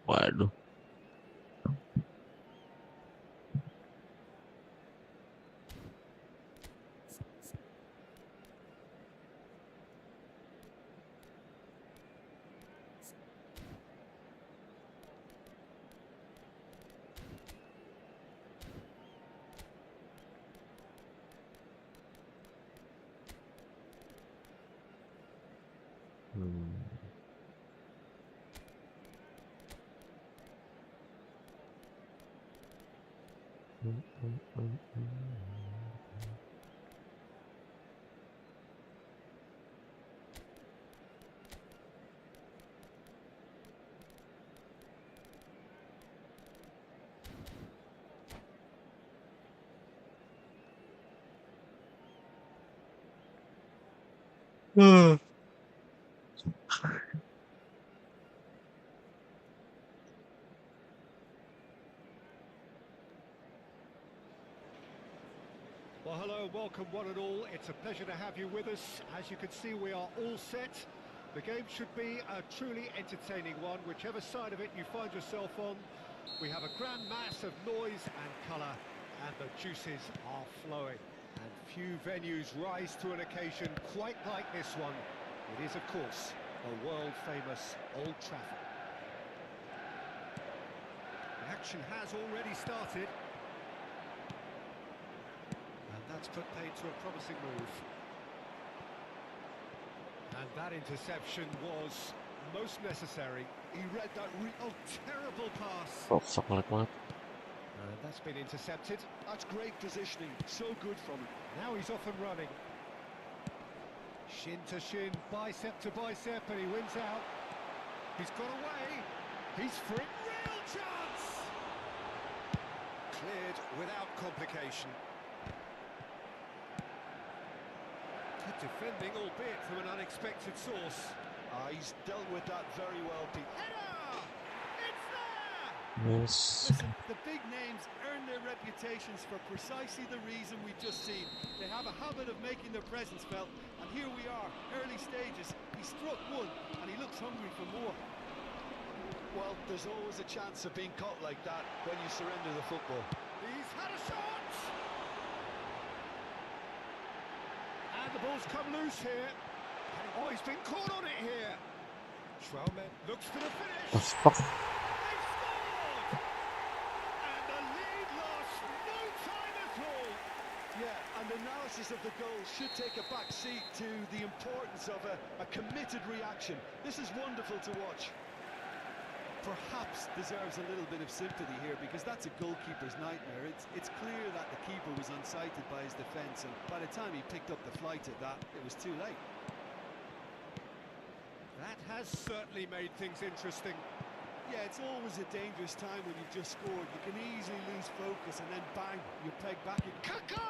Waduh. Well, hello, welcome one and all. It's a pleasure to have you with us. As you can see, we are all set. The game should be a truly entertaining one, whichever side of it you find yourself on. We have a grand mass of noise and colour, and the juices are flowing. And few venues rise to an occasion quite like this one. It is, of course, a world-famous Old Trafford. The action has already started. That's put paid to a promising move. And that interception was most necessary. He read that terrible pass. Oh, fuck banget. And that's been intercepted. That's great positioning. So good from him. Now he's off and running. Shin to shin, bicep to bicep, and he wins out. He's got away. He's free. Real chance! Cleared without complication. Good defending, albeit from an unexpected source. He's dealt with that very well, Pete. Header! It's there! Yes. Listen, the big names earn their reputations for precisely the reason we've just seen. They have a habit of making their presence felt, and here we are, early stages. He struck one, and he looks hungry for more. Well, there's always a chance of being caught like that when you surrender the football. He's had a shot! And the ball's come loose here. Oh, he's been caught on it here. Traoré looks for the finish. Oh, fuck. They scored! And the lead lost no time at all. Yeah, and analysis of the goal should take a back seat to the importance of a committed reaction. This is wonderful to watch. Perhaps deserves a little bit of sympathy here, because that's a goalkeeper's nightmare. It's clear that the keeper was unsighted by his defence, and by the time he picked up the flight at that, it was too late. That has certainly made things interesting. Yeah, it's always a dangerous time when you've just scored. You can easily lose focus, and then bang, you're pegged back. Kaka!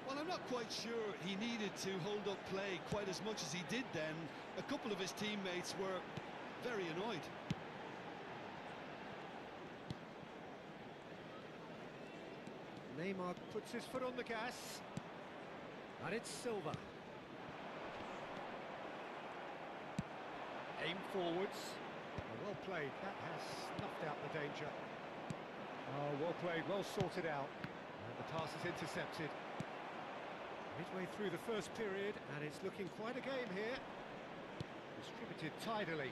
Well, I'm not quite sure he needed to hold up play quite as much as he did then. A couple of his teammates were very annoyed. Neymar puts his foot on the gas. And it's Silva. Aim forwards. Well played. That has snuffed out the danger. Oh, well played, well sorted out. And the pass is intercepted. Midway through the first period, and it's looking quite a game here. Distributed tidily.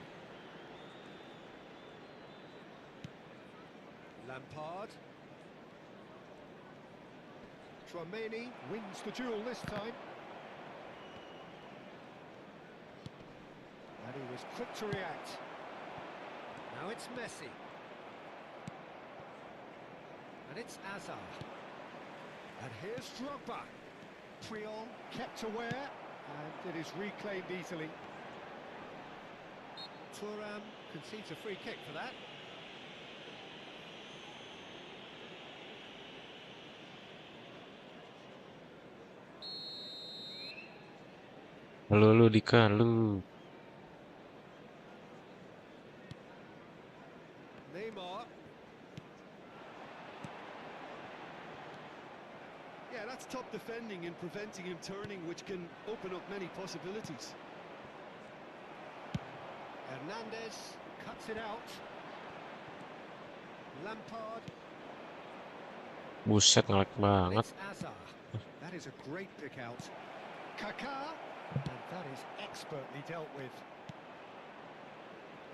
Lampard. Tchouaméni wins the duel this time. And he was quick to react. Now it's Messi. And it's Hazard. And here's Drogba. Puyol kept aware, and it is reclaimed easily. Thuram concedes a free kick for that. Lu Dika, lu. Neymar. Yeah, that's top defending and preventing him turning, which can open up many possibilities. Hernandez cuts it out. Lampard. Buset, ngelek banget. It's Hazard. That is a great pick out. Kaká. And that is expertly dealt with.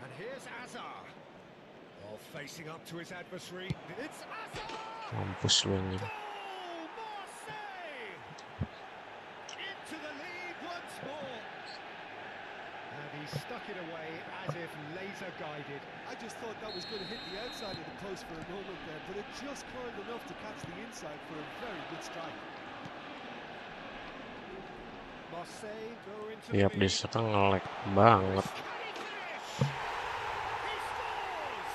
And here's Hazard. Oh, facing up to his adversary. It's Hazard! Mampus lu anjing. Goal! Marseille! Into the lead once more. And he stuck it away as if laser guided. I just thought that was going to hit the outside of the post for a moment there, but it just curled enough to catch the inside for a very good strike. Marseille go into Tiap the lead. diserang ngelek banget. Can he finish? He scores!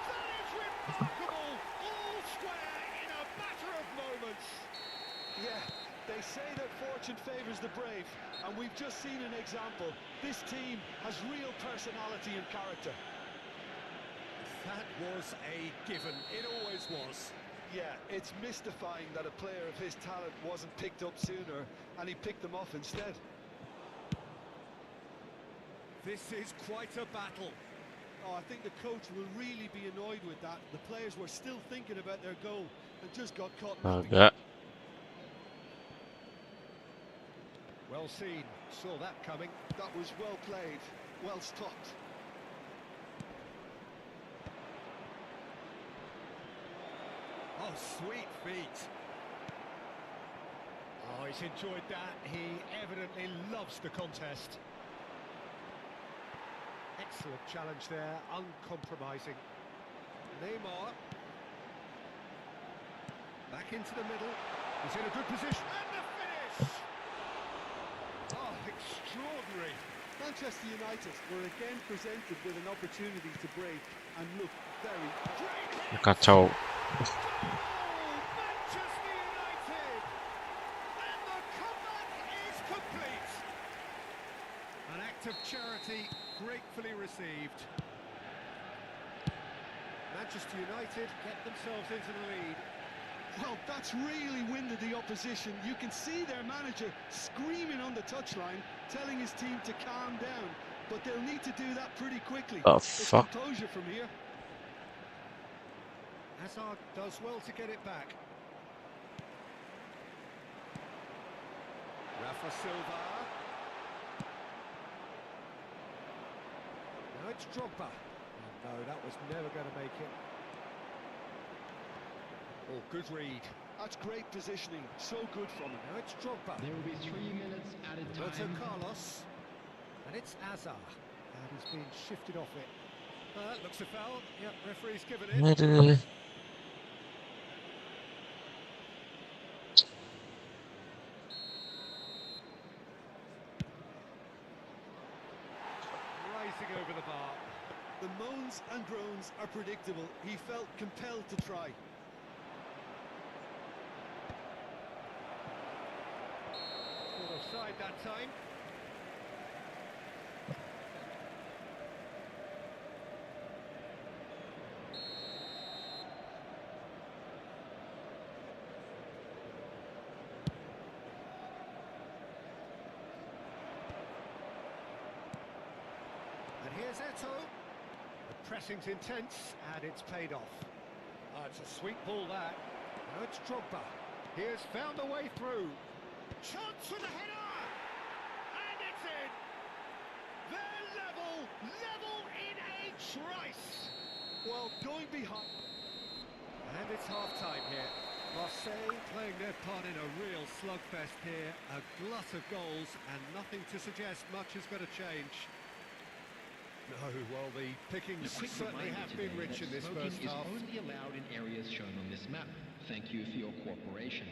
That is remarkable! All square in a matter of moments. Yeah, they say that fortune favours the brave, and we've just seen an example. This team has real personality and character. That was a given. It always was. Yeah, it's mystifying that a player of his talent wasn't picked up sooner, and he picked them off instead. This is quite a battle. Oh, I think the coach will really be annoyed with that. The players were still thinking about their goal and just got caught napping. Agak. Well seen. Saw that coming. That was well played, well stopped. Oh, sweet feet. Oh, he's enjoyed that. He evidently loves the contest. Excellent challenge there, uncompromising. Neymar. Back into the middle. He's in a good position. And the finish! Oh, extraordinary. Manchester United were again presented with an opportunity to break and look very... Kacau. Manchester United! And the comeback is complete! An act of charity gratefully received. Manchester United get themselves into the lead. Well, that's really winded the opposition. You can see their manager screaming on the touchline, telling his team to calm down. But they'll need to do that pretty quickly. Oh, It's fuck. composure from here. Hazard does well to get it back. Rafa Silva. Now it's Drogba. Oh, no, that was never going to make it. Oh, good read. That's great positioning. So good from him. Now it's Drogba. There will be 3 minutes added Roberto time. Carlos. And it's Hazard. And he's being shifted off it. That looks a foul. Yep, referee's given it. Aduh. Rising over the bar. The moans and groans are predictable. He felt compelled to try. offside that time. And here's Eto. The pressing's intense, and it's paid off. Oh, it's a sweet ball, that. Now it's Drogba. He has found a way through. Chance for the header! And it's in! They're level in a trice! Well, going behind. And it's half-time here. Marseille playing their part in a real slugfest here. A glut of goals, and nothing to suggest much is going to change. No, well, the pickings A quick certainly reminder have been today rich that in this smoking first is half. only allowed in areas shown on this map. Thank you for your cooperation.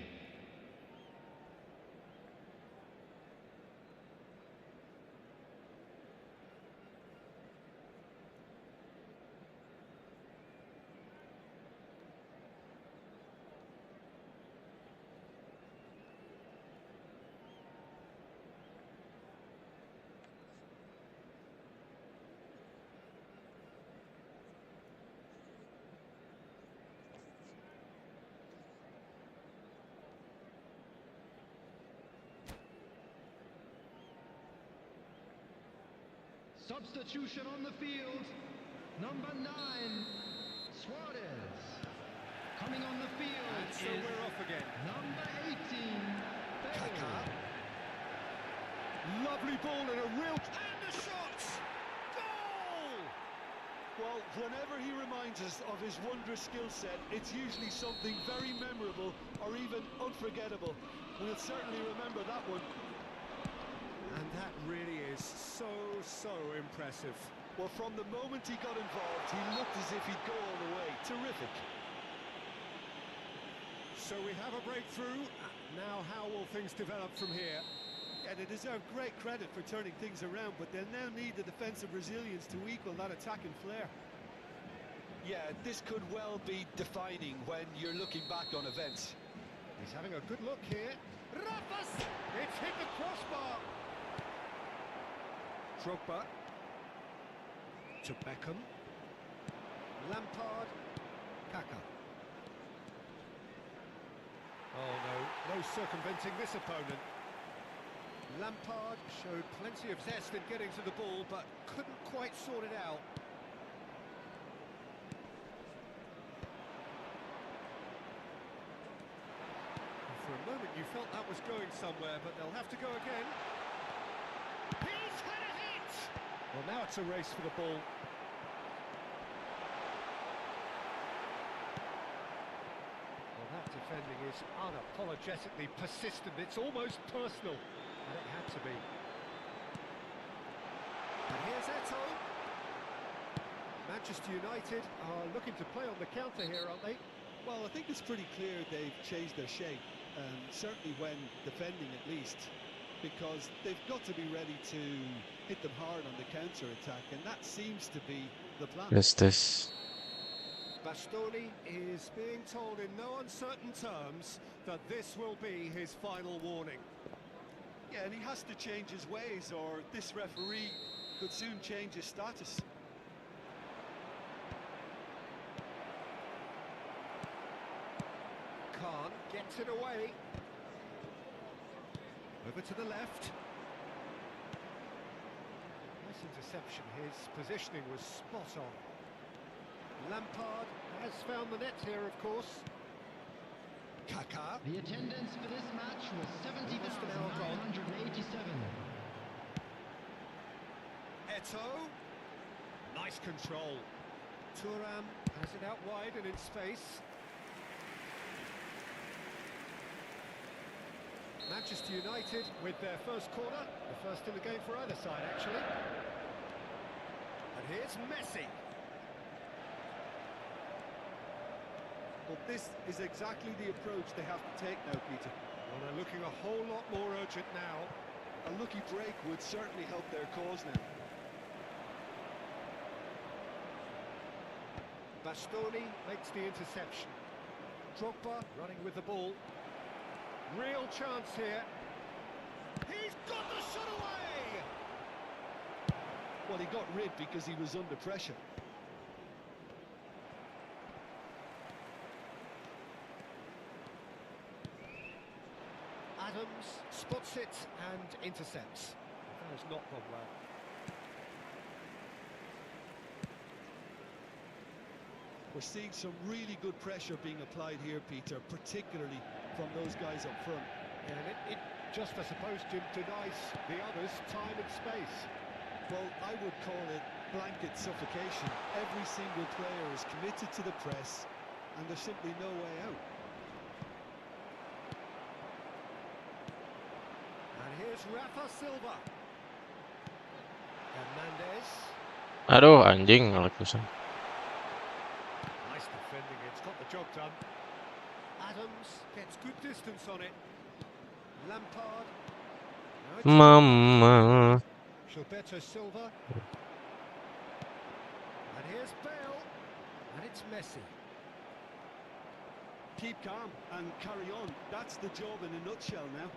Substitution on the field. Number 9, Suarez. Coming on the field And so is we're off again. number 18, Kaká. Bale. Lovely ball and a real... And the shot! Goal! Well, whenever he reminds us of his wondrous skill set, it's usually something very memorable or even unforgettable. We'll certainly remember that one. And that really is so impressive. Well, from the moment he got involved, he looked as if he'd go all the way. Terrific. So we have a breakthrough. Now how will things develop from here? Yeah, they deserve great credit for turning things around, but they'll now need the defensive resilience to equal that attacking flair. Yeah, this could well be defining when you're looking back on events. He's having a good look here. Rafas! It's hit the crossbar. Drogba. To Beckham. Lampard. Kaká. Oh no, no circumventing this opponent. Lampard showed plenty of zest in getting to the ball, but couldn't quite sort it out. And for a moment you felt that was going somewhere, but they'll have to go again. He's had a hit! Well, now it's a race for the ball. Well, that defending is unapologetically persistent. It's almost personal. And it had to be. And here's Eto. Manchester United are looking to play on the counter here, aren't they? Well, I think it's pretty clear they've changed their shape, certainly when defending at least, because they've got to be ready to hit them hard on the counter-attack, and that seems to be the plan. What is this? Bastoni is being told in no uncertain terms that this will be his final warning. Yeah, and he has to change his ways, or this referee could soon change his status. Khan gets it away. Over to the left. Nice interception. His positioning was spot on. Lampard has found the net here, of course. Kaká. The attendance for this match was Almost an hour gone. 70,987. Eto. Nice control. Thuram has it out wide and in space. Manchester United with their first corner, the first in the game for either side, actually. And here's Messi. Well, this is exactly the approach they have to take now, Peter. Well, they're looking a whole lot more urgent now. A lucky break would certainly help their cause now. Bastoni makes the interception. Drogba running with the ball. Real chance here. He's got the shot away! Well, he got rid because he was under pressure. Adams spots it and intercepts. That has not gone well. We're seeing some really good pressure being applied here, Peter, particularly from those guys up front. And it just, I suppose, Jim, denies the others time and space. Well, I would call it blanket suffocation. Every single player is committed to the press, and there's simply no way out. And here's Rafa Silva. Hernandez. Aduh, anjing ngelekusan. Nice defending, it's got the job done. Adams gets good distance on it. Lampard. Now it's Mama. Gilberto Silva. And here's Bale. And it's Messi. Keep calm and carry on. That's the job in a nutshell now.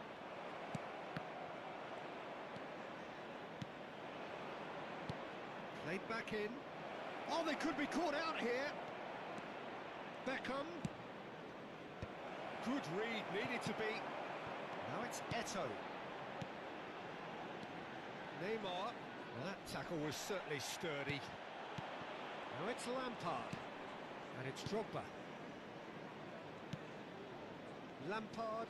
Played back in. Oh, they could be caught out here. Beckham. Good read, needed to be. Now it's Eto'o. Neymar. Well, that tackle was certainly sturdy. Now it's Lampard. And it's Drogba. Lampard.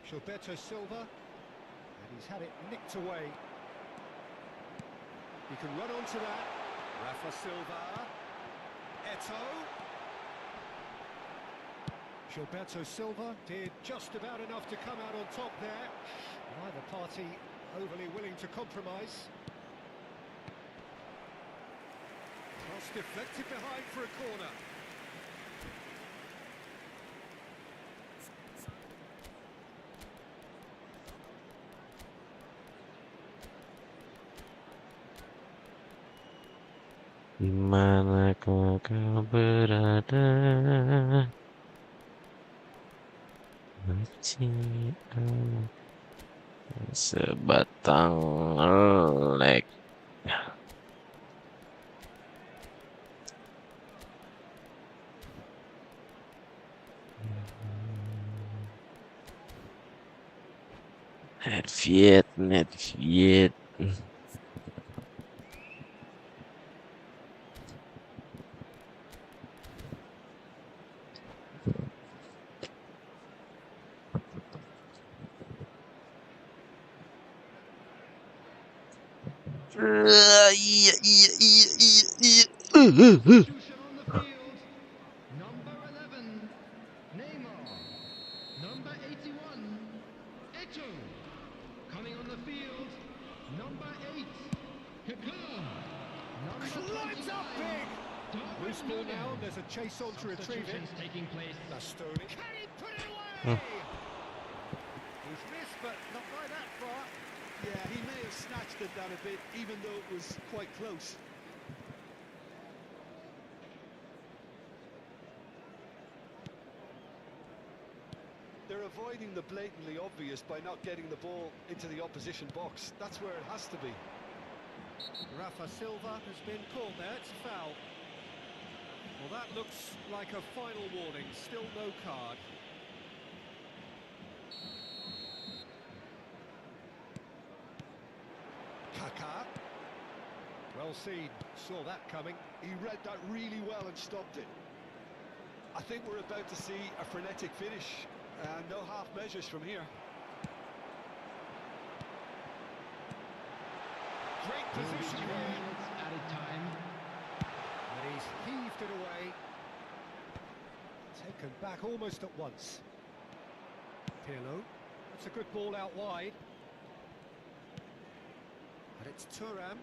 Gilberto Silva. And he's had it nicked away. He can run onto that. Rafa Silva. Eto'o. Gilberto Silva did just about enough to come out on top there. Neither party overly willing to compromise. Cross deflected behind for a corner. Dimana kau berada? Masih ada sebatang lek. Net Viet. Substitution on the field. Number 11, Neymar. Number 81, Eto'o. Coming on the field, number 8, Kaká. Number Lights up 29, big! Loose ball now, there's a chase on to retrieve it. Substitutions taking place. Bastoni. Can he put it away? He's missed, but not by that far. Yeah, he may have snatched at that a bit, even though it was quite close. They're avoiding the blatantly obvious by not getting the ball into the opposition box. That's where it has to be. Rafa Silva has been called there, it's a foul. Well, that looks like a final warning, still no card. Kaká. Well seen, saw that coming. He read that really well and stopped it. I think we're about to see a frenetic finish, and no half measures from here. Great Will be position 2 here. minutes added time. And he's heaved it away. Taken back almost at once. Pirlo. That's a good ball out wide. And it's Thuram.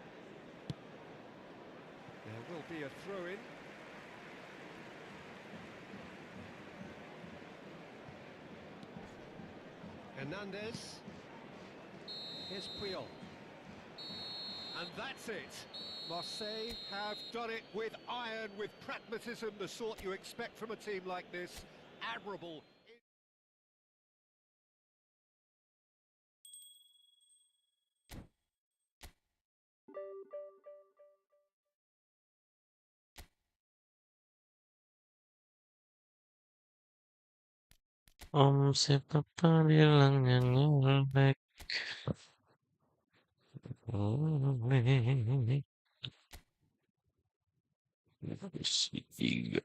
There will be a throw-in. Hernandez. Here's Puyol. And that's it. Marseille have done it with iron, with pragmatism, the sort you expect from a team like this. Admirable. Om si papa bilangnya ngelek. Si tiga.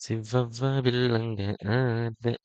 Si papa bilang gak ada.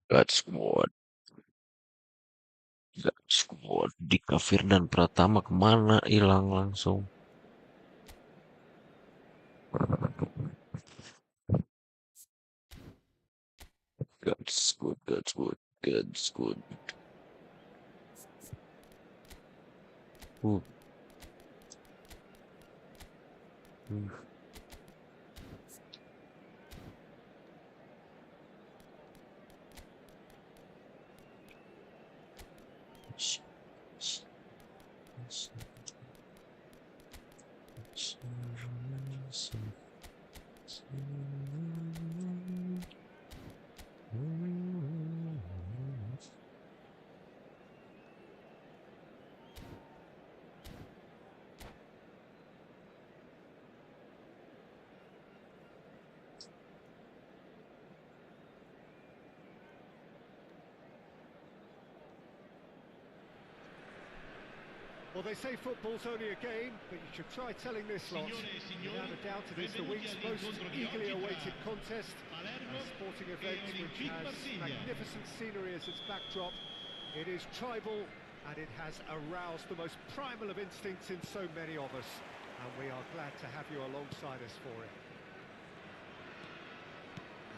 God squad. God squad. Dika Firdan Pratama kemana hilang langsung. God squad. God squad. God squad. Uh. Hmm. Well, they say football's only a game, but you should try telling this lot. Without a doubt, it is the week's most eagerly awaited contest. A sporting event which has magnificent scenery as its backdrop. It is tribal, and it has aroused the most primal of instincts in so many of us. And we are glad to have you alongside us for it.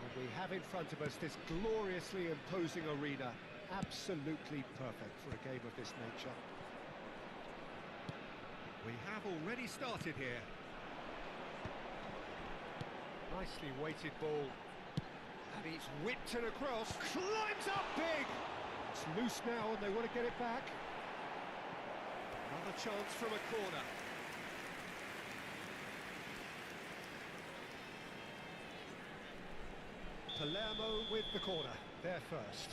And we have in front of us this gloriously imposing arena. Absolutely perfect for a game of this nature. We have already started here. Nicely weighted ball. And he's whipped it across. Climbs up big! It's loose now and they want to get it back. Another chance from a corner. Palermo with the corner. There first.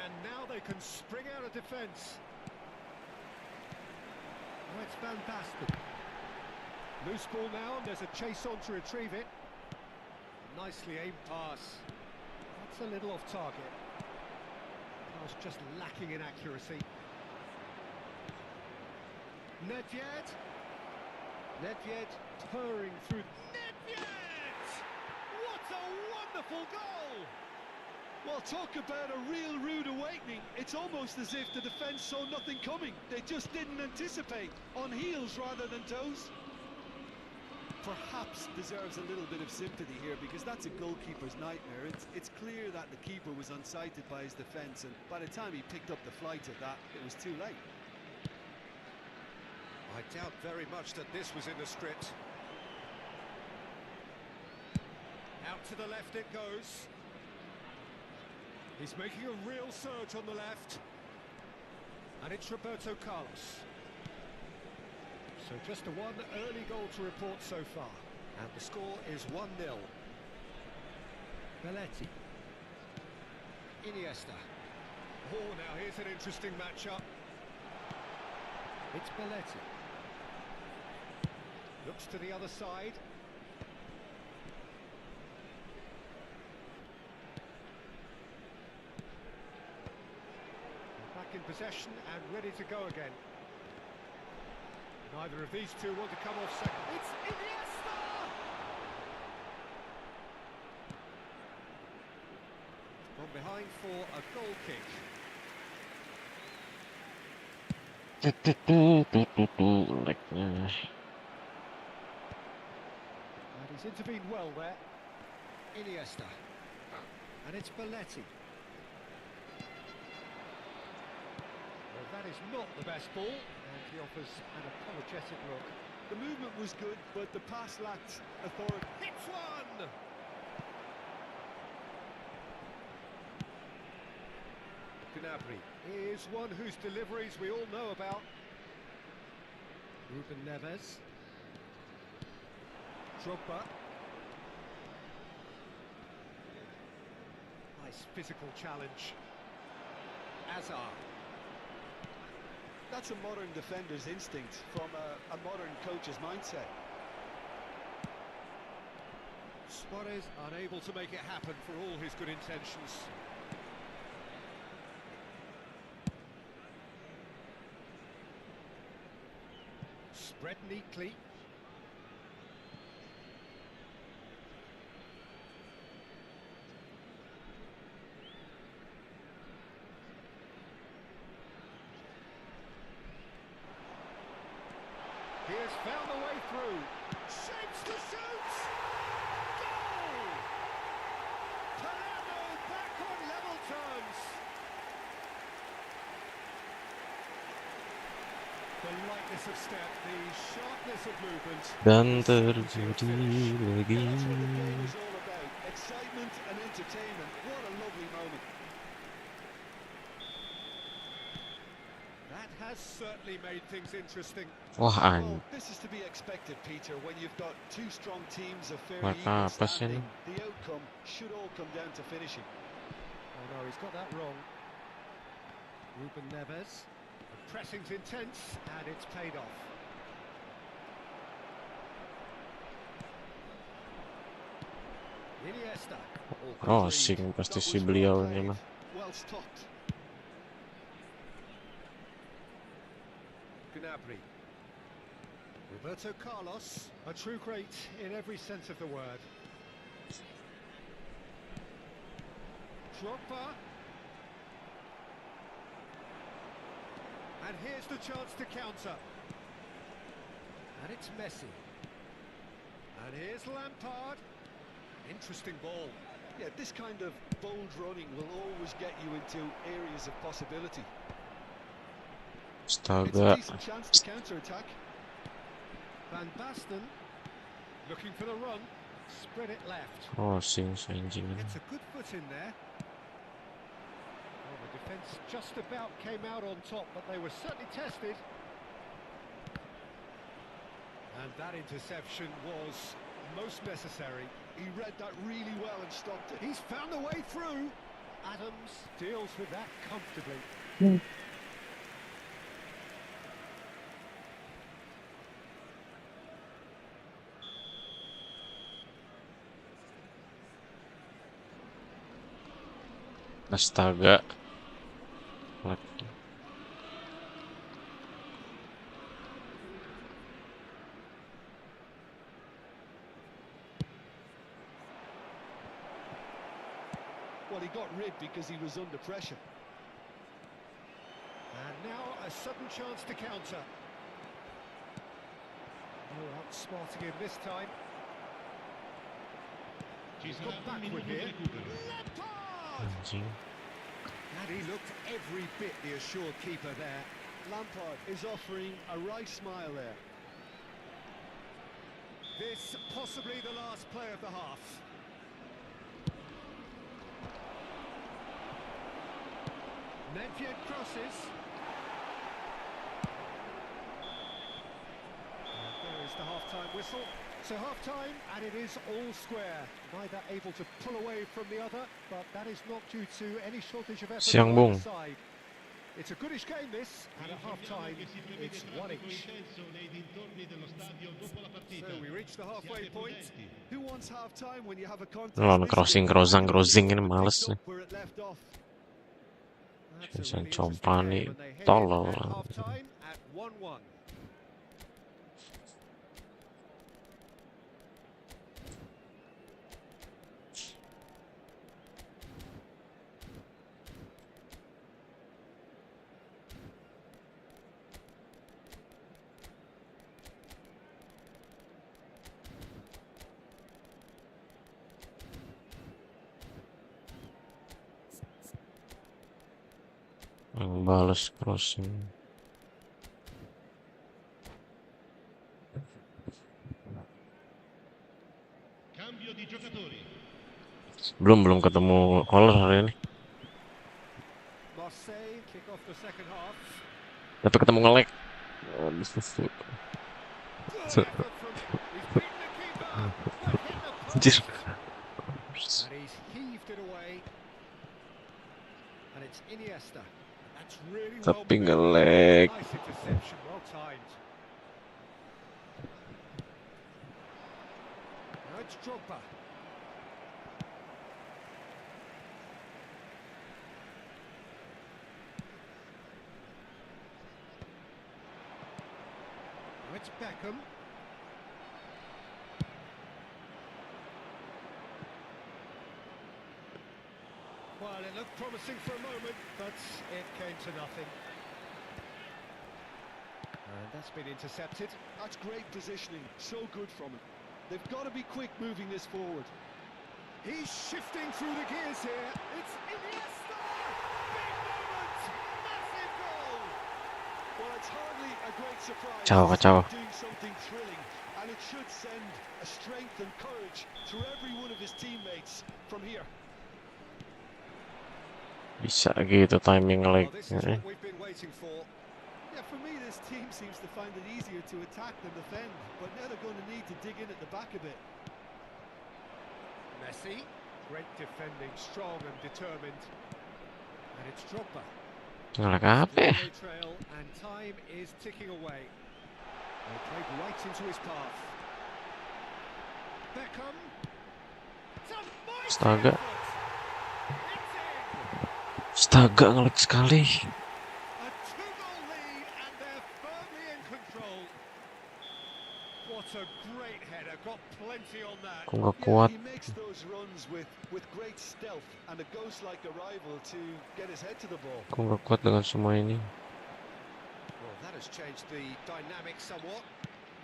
And now they can spring out of defence. Oh, it's Van Basten. Loose ball now, and there's a chase on to retrieve it. Nicely aimed pass. That's a little off target. Pass just lacking in accuracy. Nedved. Nedved purring through. Nedved! What a wonderful goal! Well, talk about a real rude awakening. It's almost as if the defence saw nothing coming. They just didn't anticipate. On heels rather than toes. Perhaps deserves a little bit of sympathy here, because that's a goalkeeper's nightmare. It's clear that the keeper was unsighted by his defence, and by the time he picked up the flight of that, it was too late. I doubt very much that this was in the script. Out to the left it goes. He's making a real surge on the left. And it's Roberto Carlos. So just a one early goal to report so far. And the score is 1-0. Belletti. Iniesta. Oh, now here's an interesting matchup. It's Belletti. Looks to the other side. Back in possession and ready to go again. Neither of these two want to come off second. It's Iniesta! Gone behind for a goal kick. Like, And he's intervened well there. Iniesta. And it's Belletti. Well, that is not the best ball, and he offers an apologetic look. The movement was good, but the pass lacked authority. Hits one! Gnabry is one whose deliveries we all know about. Ruben Neves. Drogba. Nice physical challenge. Hazard. That's a modern defender's instinct from a modern coach's mindset. Suarez unable to make it happen for all his good intentions. Spread neatly. He has found a way through. Shapes to shoot! Goal! Palermo back on level terms. The lightness of step, the sharpness of movement. dan the certainty of terjadi finish. lagi. Yeah, that's what the game is all about. Excitement and entertainment. What a lovely moment. That has certainly made things interesting. Wah, Well, this is to be expected, Peter, when you've got two strong teams of fairly Maka equal apa sih standing. ini? The outcome should all come down to finishing. Oh no, he's got that wrong. Ruben Neves. The pressing's intense and it's paid off. Iniesta. Oh, asing pasti si beliau ini mah. Well stopped. Gnabry. Roberto Carlos, a true great in every sense of the word. Drogba. And here's the chance to counter. And it's Messi. And here's Lampard. Interesting ball. Yeah, this kind of bold running will always get you into areas of possibility. It's a Astaga. decent chance to counter-attack. Van Basten. Looking for the run. Spread it left. Oh, asing anjing. Gets a good foot in there. Well, the defence just about came out on top, but they were certainly tested. And that interception was most necessary. He read that really well and stopped it. He's found a way through. Adams deals with that comfortably. Astaga. Well, he got rid because he was under pressure. And now a sudden chance to counter. Oh, outsmarting him this time. He's got backward here. Lampard! Anjing. And he looked every bit the assured keeper there. Lampard is offering a wry smile there. This possibly the last play of the half. Medved crosses. And there is the half-time whistle. So half-time, and it is all square. Neither able to pull away from the other, but that is not due to any shortage of effort Siang, on Bung. either side. It's a goodish game this, and at half-time, it's 1-each. So we reach the halfway point. Who wants half-time when you have a contest? Lawan crossing ini males nih. Where it left off. That's a Bisa really interesting company game, and they head in tolol. at half-time at 1-1. Yang balas crossing. Belum ketemu caller hari ini. Marseille kick off the second half. Tapi ketemu nge-lag. Good effort from... He's beaten the keeper. But hit the post. Anjir. And he's heaved it away. And it's Iniesta. That's really well Tapi played. nge-lag. Nice interception, well timed. Now it's Drogba. Now it's Beckham. Well, it looked promising for a moment, but it came to nothing. And that's been intercepted. That's great positioning, so good from him. They've got to be quick moving this forward. He's shifting through the gears here. It's Iniesta! Big moment! Massive goal! Well, it's hardly a great surprise. Kacau. He's doing something thrilling, and it should send a strength and courage to every one of his teammates from here. Bisa gitu timing Well, lag. this is what we've been waiting for. Yeah, for me, this team seems to find it easier to attack than defend, but now they're going to need to dig in at the back a bit. Messi, great defending, strong and determined. And it's Drogba. Nge-lag apa ya? They trail and time is ticking away. They played right into his path. Beckham. Astaga. Astaga, nge-lag sekali. A two-goal lead and they're firmly in control. What a great header, got plenty on that. Kok nggak kuat? He makes those runs with great stealth and a ghost-like arrival to get his head to the ball. Kok nggak kuat dengan semua ini? Well, that has changed the dynamic somewhat.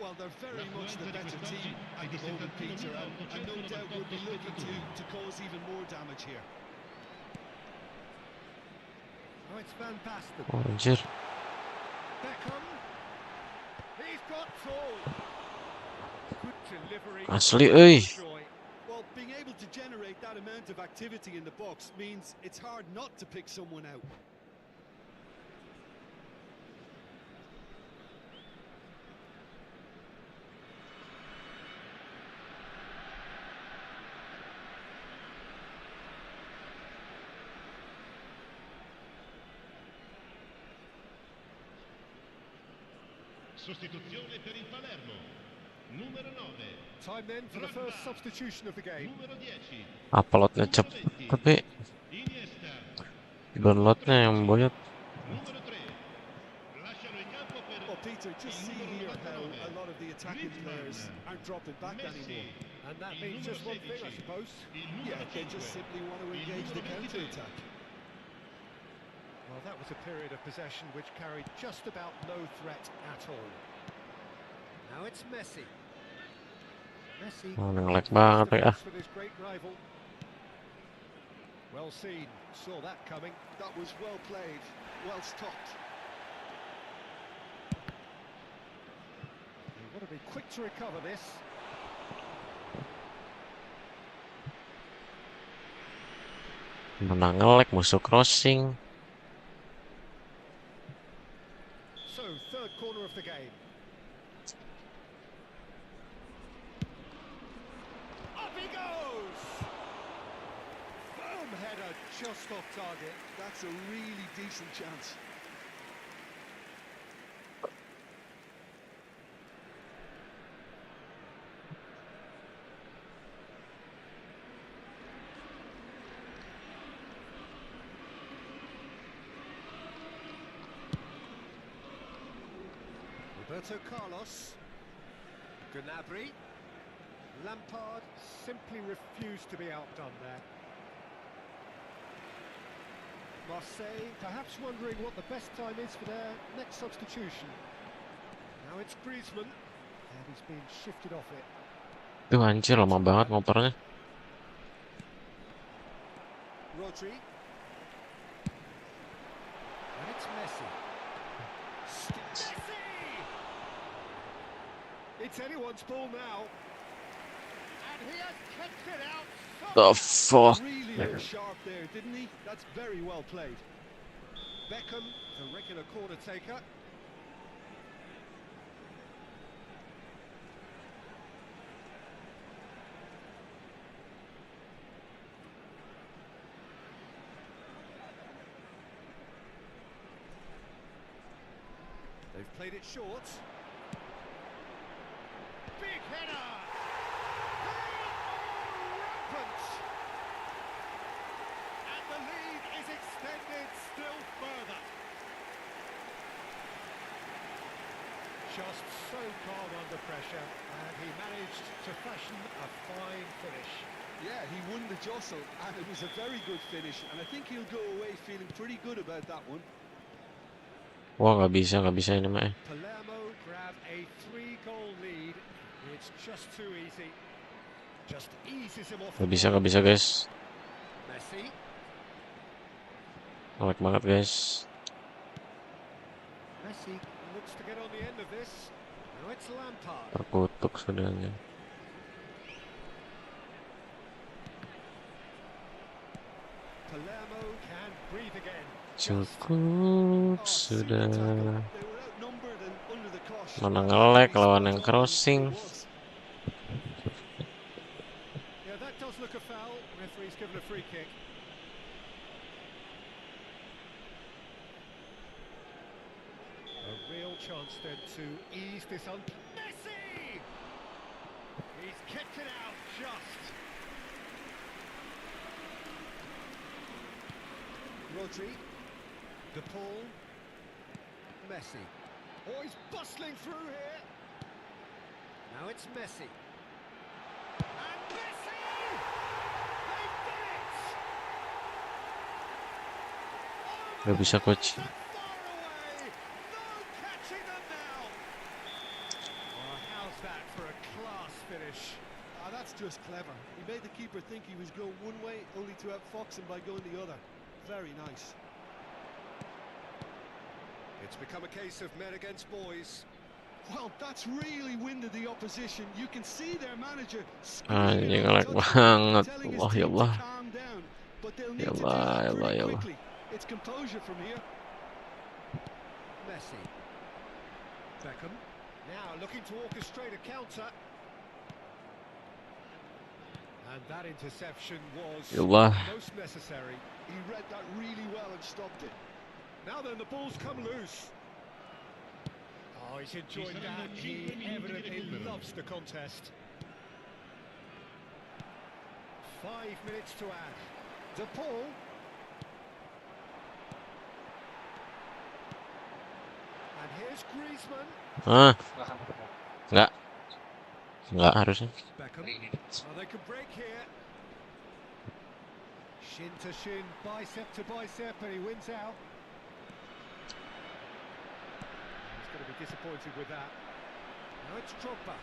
Well, they're very much the better team at the moment, Peter, and no doubt will be looking to cause even more damage here. Oh, it's Van Basten. Oh, anjir. Beckham. He's got through. Good delivery. Asli, euy. Joy. Well, being able to generate that amount of activity in the box means it's hard not to pick someone out. Sostituzione per il Palermo. Numero 9. Time then for the first substitution of the game. Numero 10. Uploadnya cepet tapi Iniesta. Downloadnya yang boyot. Numero 3. Lasciano il campo per Well, Peter, just il see numero here how 99. a lot of the attacking players aren't dropping back anymore. Messi. And that Il means numero just one thing, I 16. suppose. Il Yeah, numero they 5. just simply want to Il engage the numero 23. counter-attack. Well, that was a period of possession which carried just about no threat at all. Now it's Messi. Messi Oh, nge-lag face banget to ya. face with his great rival. Well seen, saw that coming. That was well played, well stopped. You've got to be quick to recover this. Mana nge-lag musuh crossing. So, third corner of the game. Up he goes! Boom, header just off target. That's a really decent chance. Roberto Carlos. Gnabry. Lampard simply refused to be outdone there. Marseille perhaps wondering what the best time is for their next substitution. Now it's Griezmann, and he's been shifted off it. Tuh anjir lama banget ngopernya. Rodri. And it's Messi. Messi! It's anyone's ball now. And he has kept it out. The fuck. Really looked sharp there, didn't he? That's very well played. Beckham, the regular corner taker. They've played it short. Big header! They are rampant! And the lead is extended still further. Just so calm under pressure, and he managed to fashion a fine finish. Yeah, he won the jostle, and it was a very good finish, and I think he'll go away feeling pretty good about that one. Wah nggak bisa ini mah. Palermo grab a 3-goal lead. It's just too easy. Just eases him off. Nggak bisa guys. Messi. Nge-lag banget guys. Messi looks to get on the end of this. Now it's Lampard. Terkutuk sudahnya. Palermo can breathe again. Cukup sudah. They were outnumbered and under the cosh. Mana nge-lag lawan yang crossing. Yeah, that does look a foul. Referee's given a free kick. A real chance then to ease this on. Messi! He's kept it out just. Rodri. De Paul. Messi. Oh, he's bustling through here. Now it's Messi. And Messi! They've done it! Nggak bisa coach. Far away! No catching them now! Oh, how's that for a class finish? That's just clever. He made the keeper think he was going one way, only to outfox him by going the other. Very nice. It's become a case of men against boys. Well, that's really winded the opposition. You can see their manager Anjing screaming on nge-lag the touchline, banget. telling his Allah ya team to Allah. calm down. But they'll Ya need to do Allah, that ya Allah, pretty ya Allah. quickly. It's composure from here. Messi. Beckham. Now looking to orchestrate a counter. And that interception was Ya Allah. most necessary. He read that really well and stopped it. Now then, the ball's come loose. Oh, he's enjoyed that. He evidently loves the contest. 5 minutes to add. De Paul. And here's Griezmann. Ah, nggak harusnya. Beckham. Oh, they can break here. Shin to shin, bicep to bicep, and he wins out. He's going to be disappointed with that. Now it's Drogba.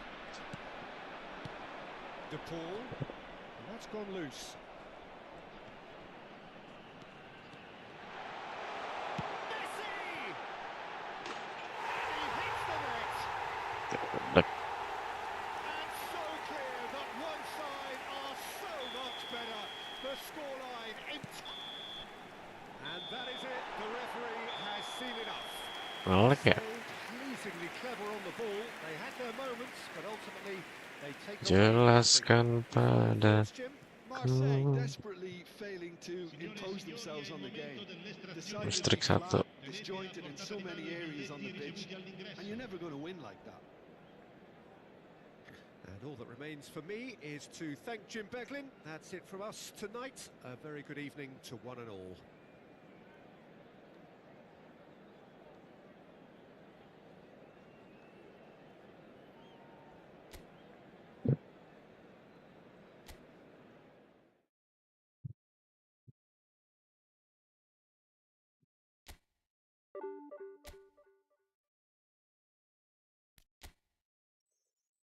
De Paul. And that's gone loose. Messi! He hits the net. Dek. And so clear that one side are so much better. The scoreline empty. And that is it. The referee has seen enough. Ngelek ya. So pleasingly clever on the ball. They had their moments, but ultimately they take away nothing. Jelaskan Thoughts, Jim? Marseille desperately failing to impose themselves on the game. Decidedly Listrik flat, 1. disjointed in so many areas on the pitch, and you're never going to win like that. And all that remains for me is to thank Jim Beglin. That's it from us tonight. A very good evening to one and all.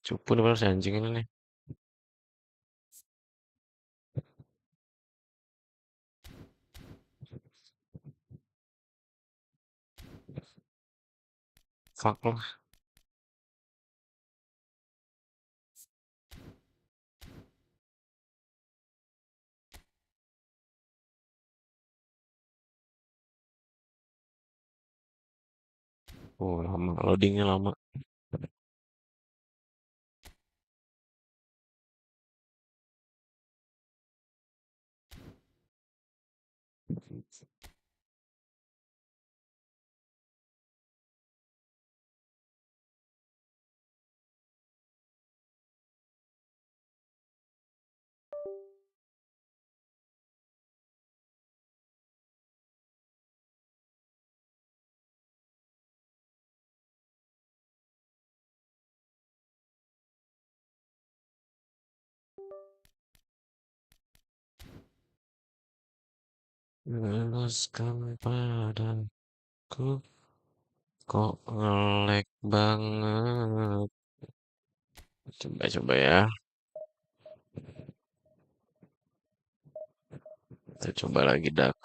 Cupu nih padahal si anjing ini nih. Fuck lah. Oh, lama. Loadingnya lama. Jelaskan padaku. Kok ngelek banget. Coba ya. Kita coba lagi Dax.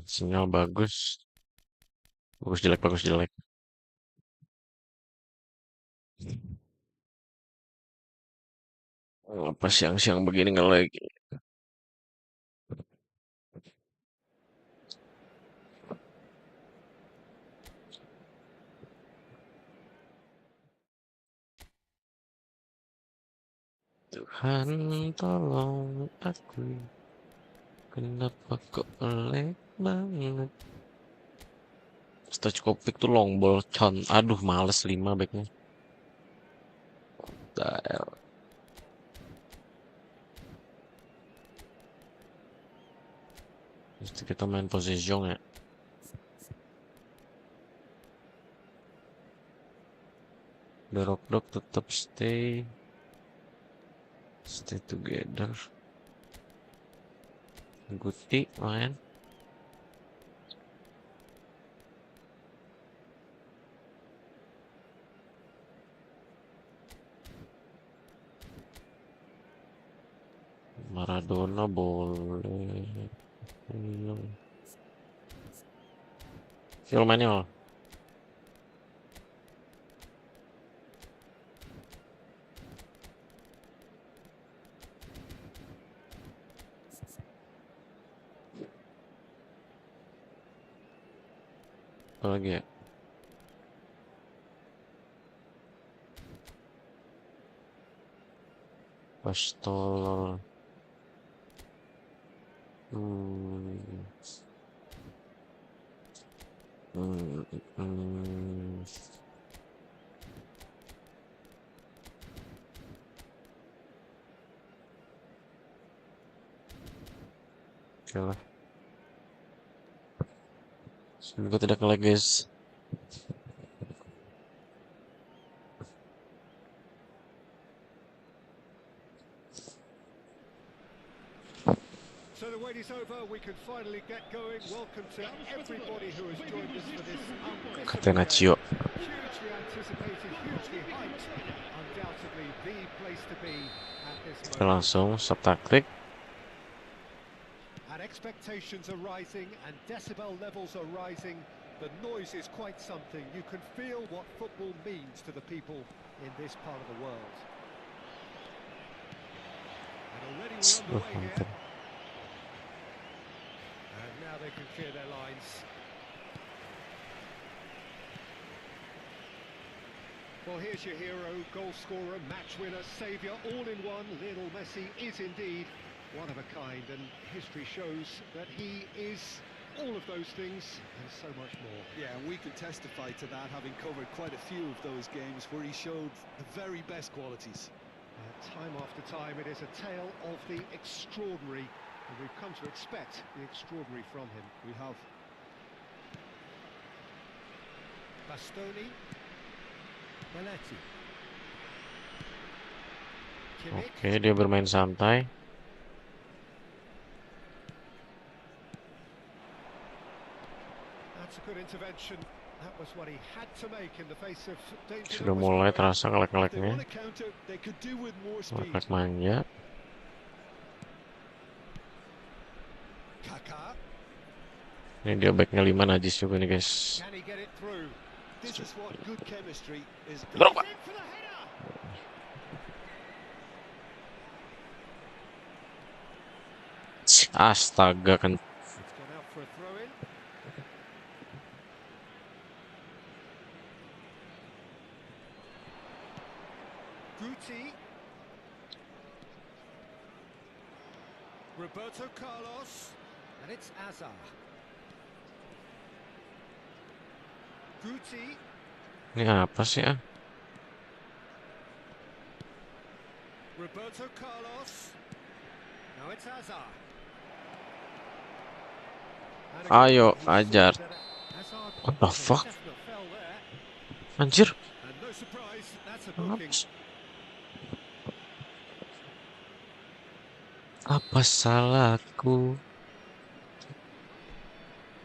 Sinyal bagus. Bagus jelek, bagus jelek. Apa siang-siang begini ngelek? Tuhan tolong aku. Kenapa kok ngelek banget? Stojkovic tuh long ball con. Aduh, males 5 backnya. Dael. Mesti kita main position ya. Dorok tetap stay together. Guti main. Maradona boleh. Feel manual. Apa lagi ya? Pastol. Hmm. Hmm. Hmm. Oke lah. Semoga tidak lag, guys. So the wait is over, we can finally get going. Welcome to everybody who has joined us for this unmissable Catenaccio. game. Hugely anticipated, hugely hyped. Undoubtedly the place to be at this Kita moment. langsung stop taktik. And expectations are rising and decibel levels are rising. The noise is quite something. You can feel what football means to the people in this part of the world. And already we're underway here. And now they can clear their lines. Well, here's your hero, goal scorer, match winner, saviour, all in one. Lionel Messi is indeed one of a kind, and history shows that he is all of those things and so much more. Yeah, and we can testify to that, having covered quite a few of those games where he showed the very best qualities. Time after time, it is a tale of the extraordinary, and we've come to expect the extraordinary from him. We have. Bastoni, Belletti, Kimmich. Oke, dia bermain santai. That's a good intervention. That was what he had to make in the face of danger. Sudah mulai terasa They want ngelek-ngeleknya. to counter, they could do with more speed. Ngelek manja. Kaká. Ini dia backnya 5 najis juga nih, guys. Can he get it through? This is what good chemistry is. Berapa? In for the header. Astaga, kan. It's gone out for a throw-in. Guti. Roberto Carlos. And it's Azar. Guti. Ini apa sih ah? Roberto Carlos. Now it's Azar. And Ayo, he saw ajar. that Hazard What the was a fuck? definite foul there. Anjir. And no surprise, that's a Apa booking. sih? Apa salahku?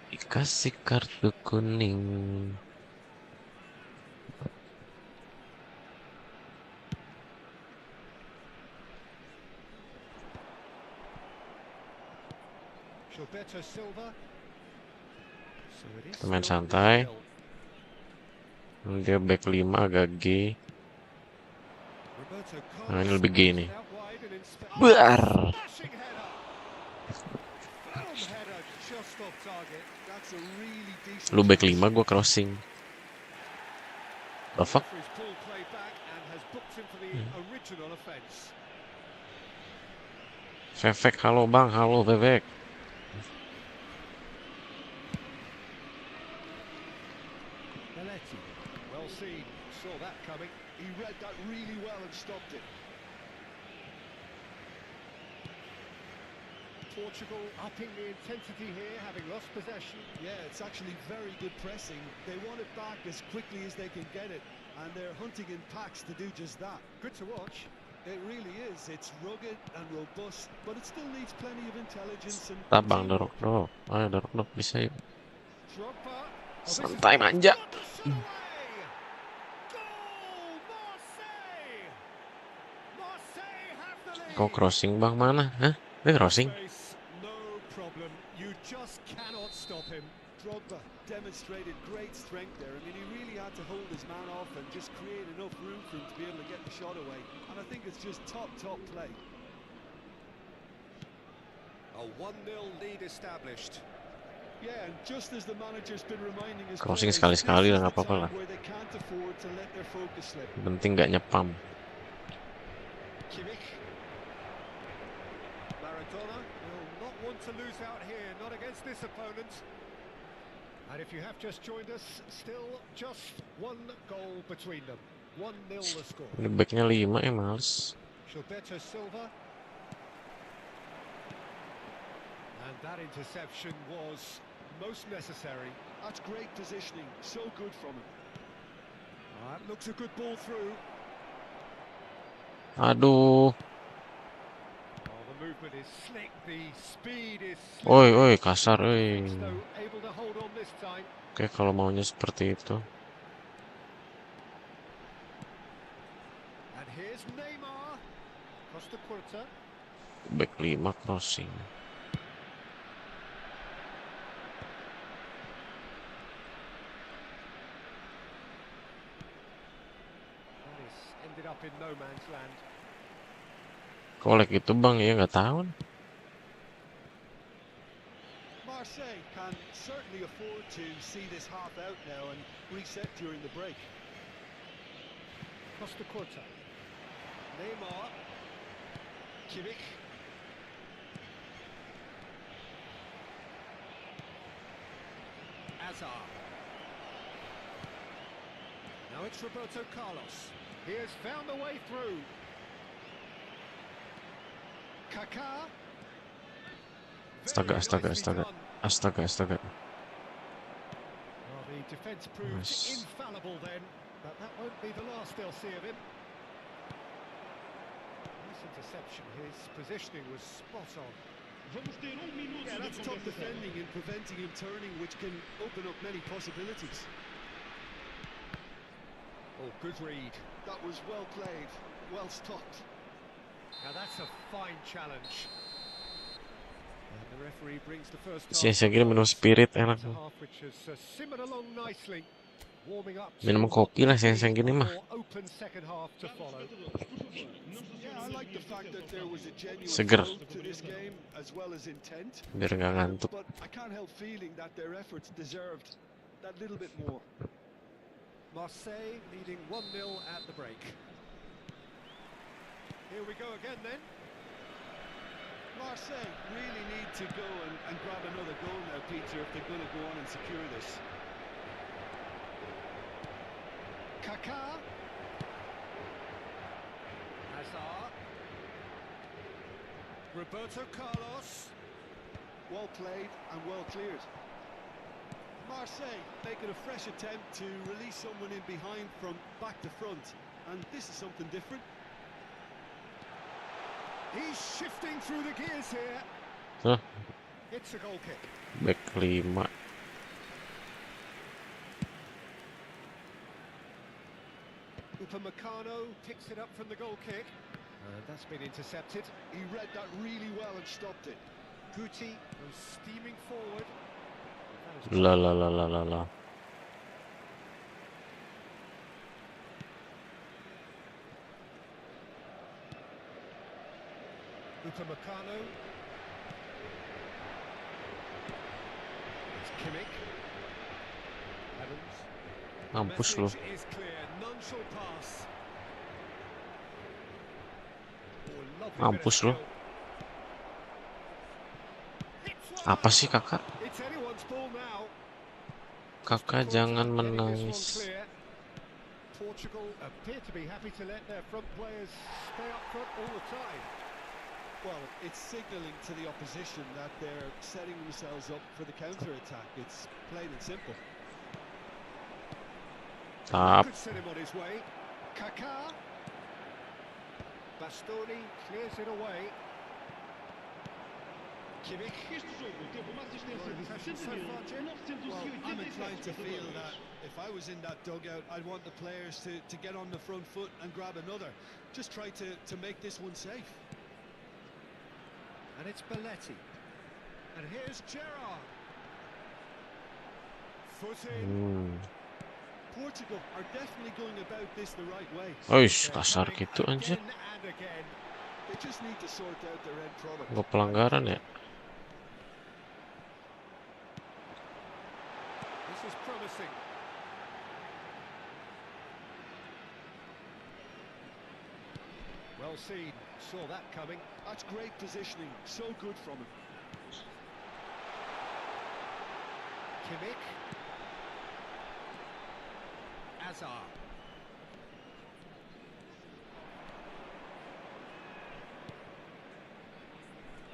Dikasih kartu kuning. Gilberto Silva. So it is Main still santai. 1-0. Dia back 5 agak G. Roberto Nah, ini Carlos lebih gini. out wide and Buar. smashing header. Firm header just off target. That's a really decent. Lu back chance. 5, gua crossing. The fuck? Referee's ball played back and has booked him for the original offence. Vevek, halo bang, halo Vevek. Belletti, well seen, saw that coming. He read that really well and stopped it. Portugal upping the intensity here, having lost possession. Yeah, it's actually very good pressing. They want it back as quickly as they can get it, and they're hunting in packs to do just that. Good to watch. It really is. It's rugged and robust, but it still needs plenty of intelligence and Tak bang, teamwork. dorok. Ayo dorok bisa yuk. Drogba. Oh, this is Santai manja. got the shot away. Goal, Marseille! Marseille have the lead. Kau crossing bang mana? Hah? Dia crossing? Space, no problem. You just cannot stop him. Drogba demonstrated great strength there. I mean, he really had to hold his man off and just create enough room for him to be able to get the shot away. And I think it's just top play. A 1-0 lead established. Yeah, and just as the manager's been reminding his Crossing players, sekali-sekali this lah, is nggak the apa-apa time lah. where they can't afford to let their focus slip. Penting nggak nyepam. Kimmich. Cantona will not want to lose out here, not against this opponent. And if you have just joined us, still just one goal between them. 1-0 the score. Ini backnya 5 ya, males. Gilberto Silva. And that interception was most necessary. That's great positioning, so good from him. That looks a good ball through. Aduh. Oh, the movement is slick, the speed is Oi, kasar, oi. though able to hold on this time. Oke, kalau maunya seperti itu. And here's Neymar. Costa Curta. Back 5 crossing. This ended up in no man's land. Kolek itu bang, ya nggak tahu. Marseille can certainly afford to see this half out now and reset during the break. Costa Curta. Neymar. Kimmich. Hazard. Now it's Roberto Carlos. He has found a way through. Kaká. Astaga. Well, the defence proved Nice. infallible then, but that won't be the last they'll see of him. Nice interception. His positioning was spot on. Vamos ter minuto Yeah, de that's top compensação. defending and preventing him turning, which can open up many possibilities. Oh, good read. That was well played, well stopped. Now that's a fine challenge. And the referee brings the first Siang gini minum spirit enak. half, which has simmered along nicely. Warming up Minum to kopi lah what will siang be gini a mah. more open second half to follow. Yeah, I like the fact that there was a genuine Seger. flow to this game as well as intent. Biar nggak ngantuk. But I can't help feeling that their efforts deserved that little bit more. Marseille leading 1-0 at the break. Here we go again then. Marseille really need to go and grab another goal now, Peter, if they're going to go on and secure this. Kaká. Hazard. Roberto Carlos. Well played and well cleared. Marseille making a fresh attempt to release someone in behind from back to front, and this is something different. He's shifting through the gears here. Tuh, It's a goal kick. back 5. Upamecano picks it up from the goal kick. And that's been intercepted. He read that really well and stopped it. Guti goes steaming forward. La. Upamecano. It's Kimmich. Evans. Mampus lu. Message is clear. None shall pass. Oh, lovely bit of Mampus lu. skill. Hits one Apa up. sih kakak? It's anyone's ball now. Kakak jangan menangis. Portugal appear to be happy to let their front players stay up front all the time. Well, it's signalling to the opposition that they're setting themselves up for the counter-attack. It's plain and simple. Tap. Could set him on his way. Kaká. Bastoni clears it away. Kimmich. Este jogo teve uma assistência de Impression so far, Jim? Well, I'm inclined to 60.987 feel that if I was in that dugout, I'd want the players to get on the front foot and grab another. Just try to make this one safe. And it's Belletti. And here's Gerrard. Foot in. Portugal are definitely going about this the right way. Oish, kasar gitu anjir. Again and again. They just need to sort out their end product. Gak pelanggaran ya? This is promising. Well Well seen, saw that coming. That's great positioning, so good from him. Kimmich. Azar.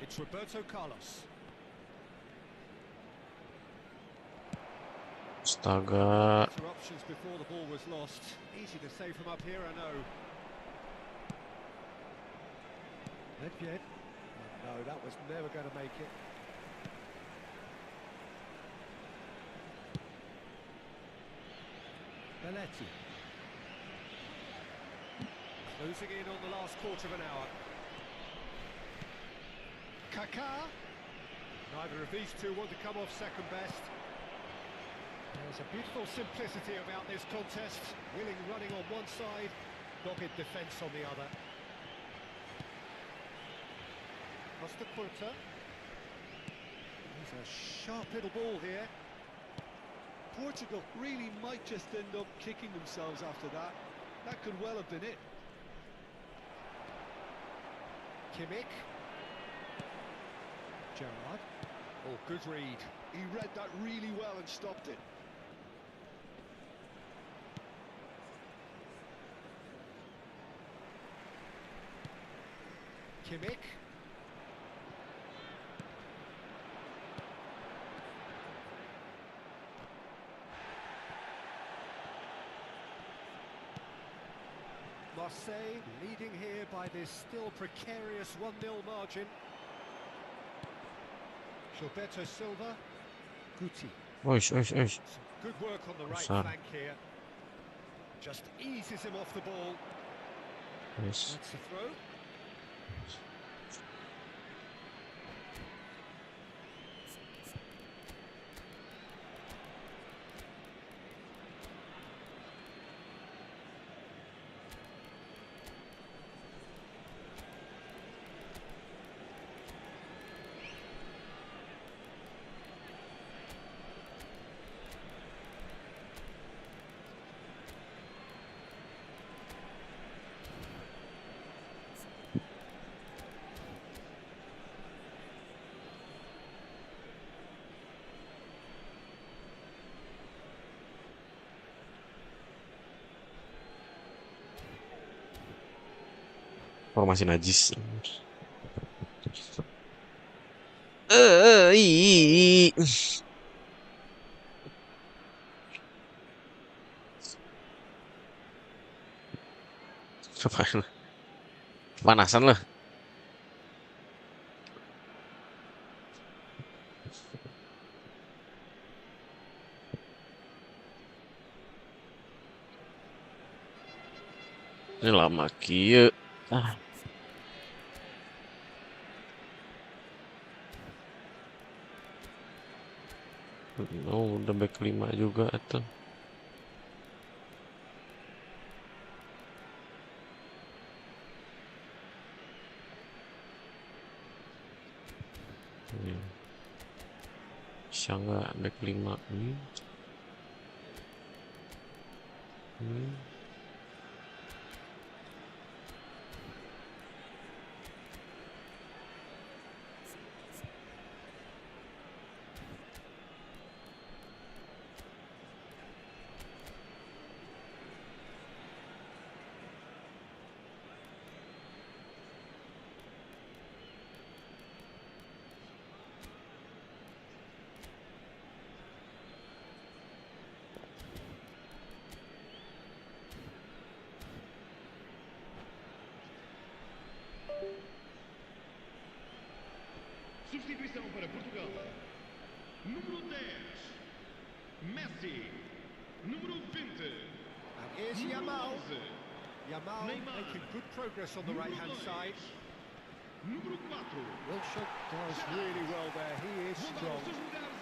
It's Roberto Carlos. Astaga. Better options before the ball was lost. Easy to save from up here, I know. Nedved. Oh, no, that was never going to make it. Belletti. Closing in on the last quarter of an hour. Kaká. Neither of these two want to come off second best. There's a beautiful simplicity about this contest. Willing running on one side, dogged defence on the other. Costa Curta. He's a sharp little ball here. Portugal really might just end up kicking themselves after that. That could well have been it. Kimmich. Gerrard. Oh, good read. He read that really well and stopped it. Kimmich. Marseille leading here by this still precarious 1-0 margin. Gilberto Silva. Guti. Oish. Some good work on the right Sorry. flank here. Just eases him off the ball. Yes. That's a throw. Formasi najis. Ih. Apaan? Panasan lah. Ini lama kieu. Oh, udah back 5 juga tuh. Bisa nggak back 5 ini? Substituição para Portugal. Número 10, Messi. Número 20, And here's número Yamal. 11, Yamal Neymar. making good progress on the Número right-hand 2, side. número 4. Wilshere does really well there. He is Voltar strong. aos seus lugares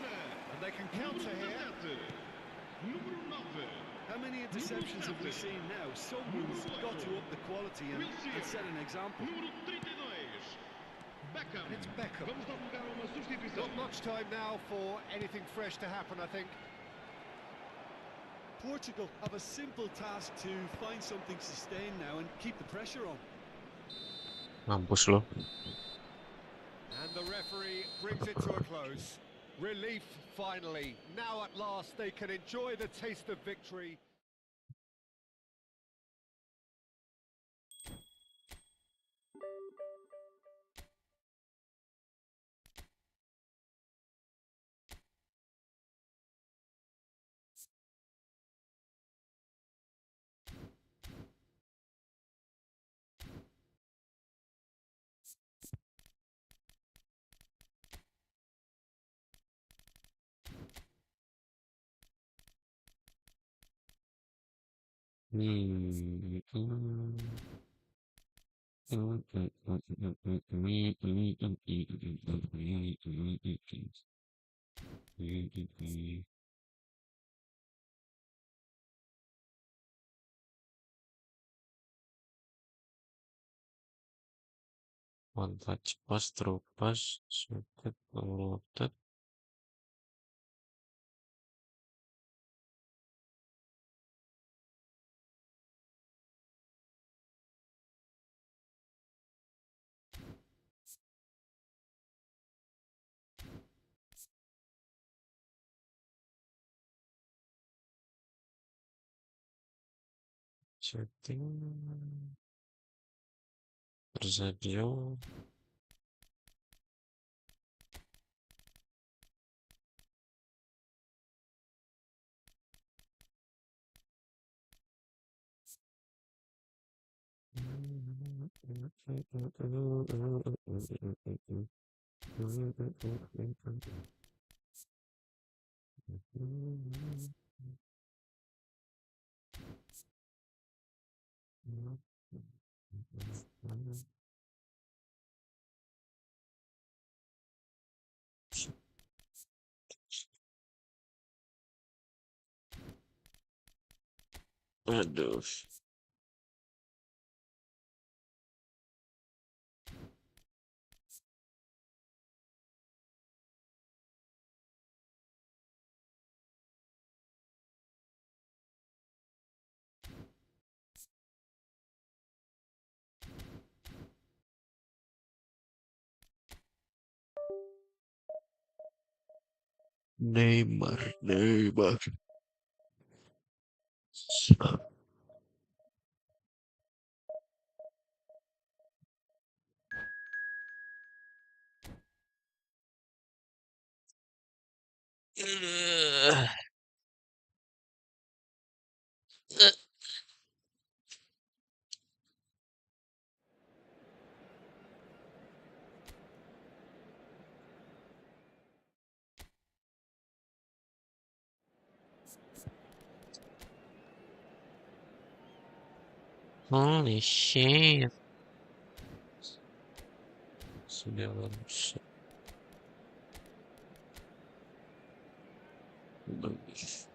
And they can número counter here. 17, número 9. How many interceptions have we seen now? Someone's got to up the quality and set an example. Número 32, Beckham. It's Beckham. Vamos dar lugar a uma substituição. Not much time now for anything fresh to happen, I think. Portugal have a simple task to find something sustained now and keep the pressure on. Mampus lo. And the referee brings it to a close. Relief finally. Now at last they can enjoy the taste of victory. One touch pass, through pass, shooted, loaded. Shooting. Terzadio. Aduh. Neymar, Neymar. Holy shit. Sudah bagus. Bagus.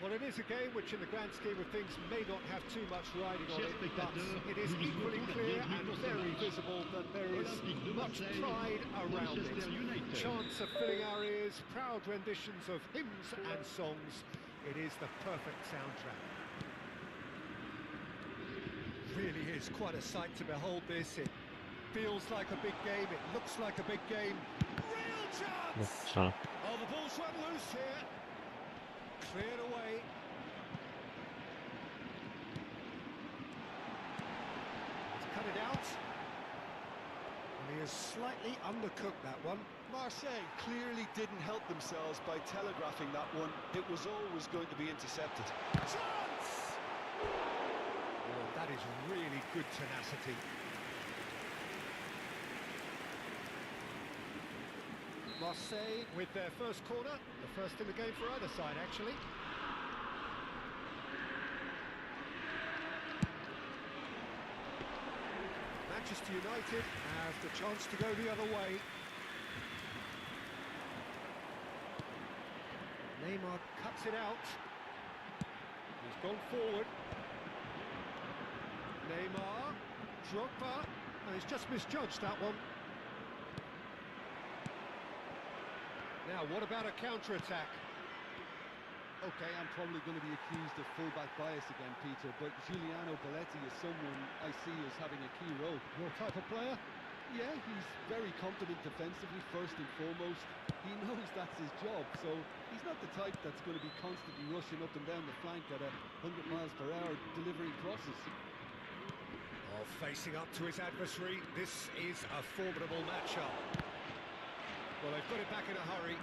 Well, it is a game which in the grand scheme of things may not have too much riding on it, but it is equally clear and very visible that there is much pride around it. Chants of filling our ears, proud renditions of hymns and songs. It is the perfect soundtrack. Really is quite a sight to behold this. It feels like a big game, it looks like a big game. Real chance! Salah. Oh, the ball's run loose here. Cleared away. He's cut it out. And he has slightly undercooked that one. Marseille clearly didn't help themselves by telegraphing that one. It was always going to be intercepted. Chance! Oh, that is really good tenacity. Marseille with their first corner, the first in the game for either side, actually. Manchester United has the chance to go the other way. Neymar cuts it out. He's gone forward. Neymar, Drogba, and he's just misjudged that one. Now, what about a counter-attack? Okay, I'm probably going to be accused of fullback bias again, Peter, but Giuliano Belletti is someone I see as having a key role. Your type of player? Yeah, he's very competent defensively, first and foremost. He knows that's his job, so he's not the type that's going to be constantly rushing up and down the flank at 100 miles per hour, delivering crosses. Oh, facing up to his adversary, this is a formidable matchup. Well, they've got it back in a hurry.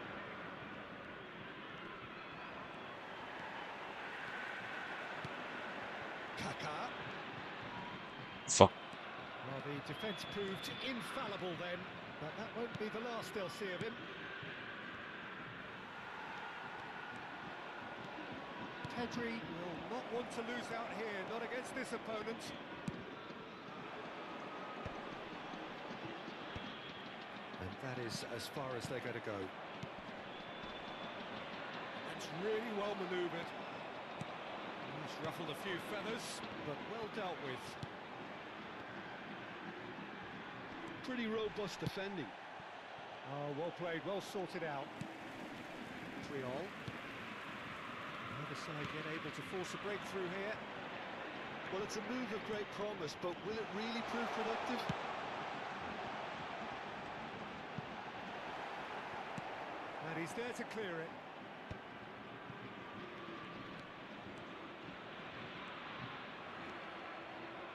Kaká. Fuck. Well, the defence proved infallible then, but that won't be the last they'll see of him. Pedri will not want to lose out here, not against this opponent. And that is as far as they're going to go. That's really well manoeuvred. He's ruffled a few feathers, but well dealt with. Pretty robust defending. Oh, well played, well sorted out. Triol. Either side yet able to force a breakthrough here. Well, it's a move of great promise, but will it really prove productive? And he's there to clear it.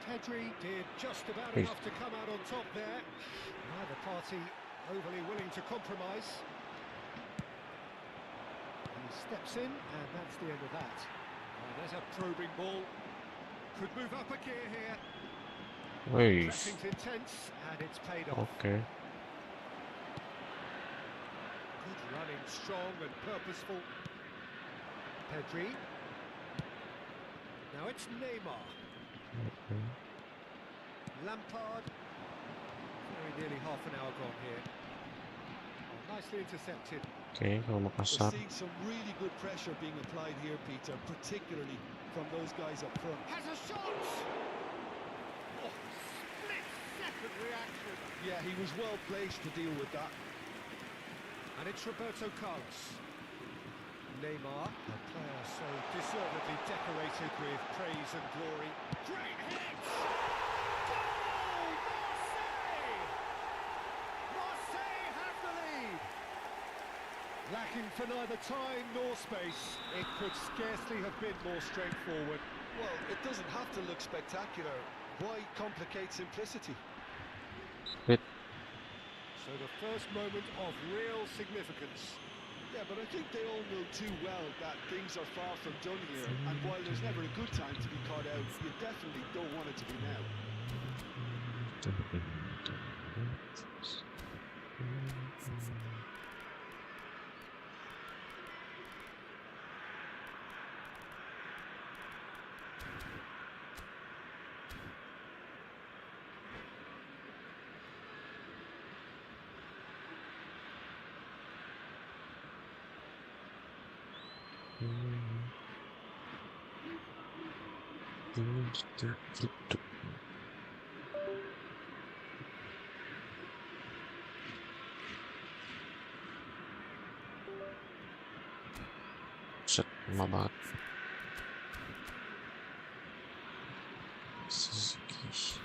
Pedri did just about enough to come out on top there. Neither party overly willing to compromise. He steps in, and that's the end of that. There's a probing ball. Could move up a gear here. Wait. Pressing's intense, and it's paid off. Okay. Good running, strong and purposeful. Pedri. Now it's Neymar. Okay. Lampard. Very nearly half an hour gone here. Oh, nicely intercepted. Okay, kalau We're Makassar. seeing some really good pressure being applied here, Peter, particularly from those guys up front. Has a shot! Oh, split-second reaction. Yeah, he was well placed to deal with that. And it's Roberto Carlos. Neymar, a player so deservedly decorated with praise and glory. Great hit! Goal! Marseille! Marseille have the lead! Lacking for neither time nor space, it could scarcely have been more straightforward. Well, it doesn't have to look spectacular. Why complicate simplicity? Wait. So the first moment of real significance. Yeah, but I think they all know too well that things are far from done here, and while there's never a good time to be caught out, you definitely don't want it to be now. Set, lama banget. Suzuki.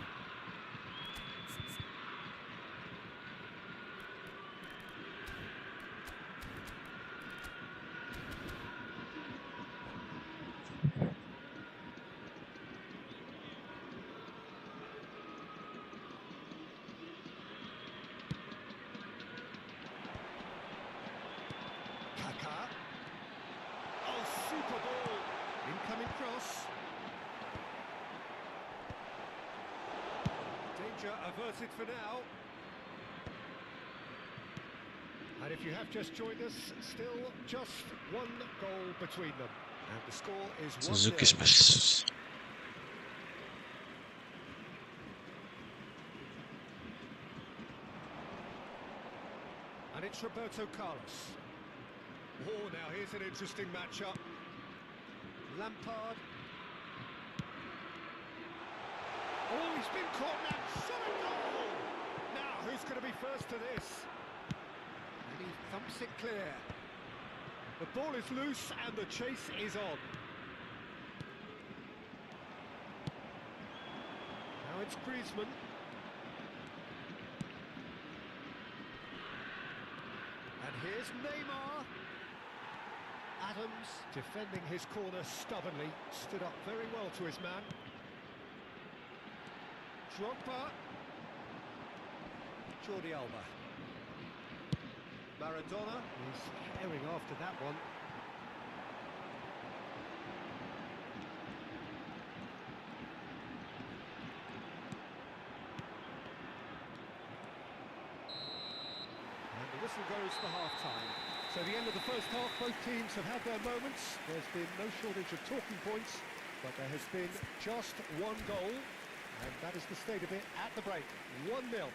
Kaká. Oh, super ball. Incoming cross. Danger averted for now. And if you have just joined us, still just one goal between them. And the score is 1-0. Suzuki Smash. And it's Roberto Carlos. Oh, now here's an interesting matchup. Lampard. Oh, he's been caught now. Shot a goal! Now, who's going to be first to this? And he thumps it clear. The ball is loose and the chase is on. Now it's Griezmann. And here's Neymar. Adams, defending his corner stubbornly, stood up very well to his man. Drogba. Jordi Alba. Maradona is herring after that one. And the whistle goes for half-time. So the end of the first half, both teams have had their moments. There's been no shortage of talking points, but there has been just one goal, and that is the state of it at the break. 1-0.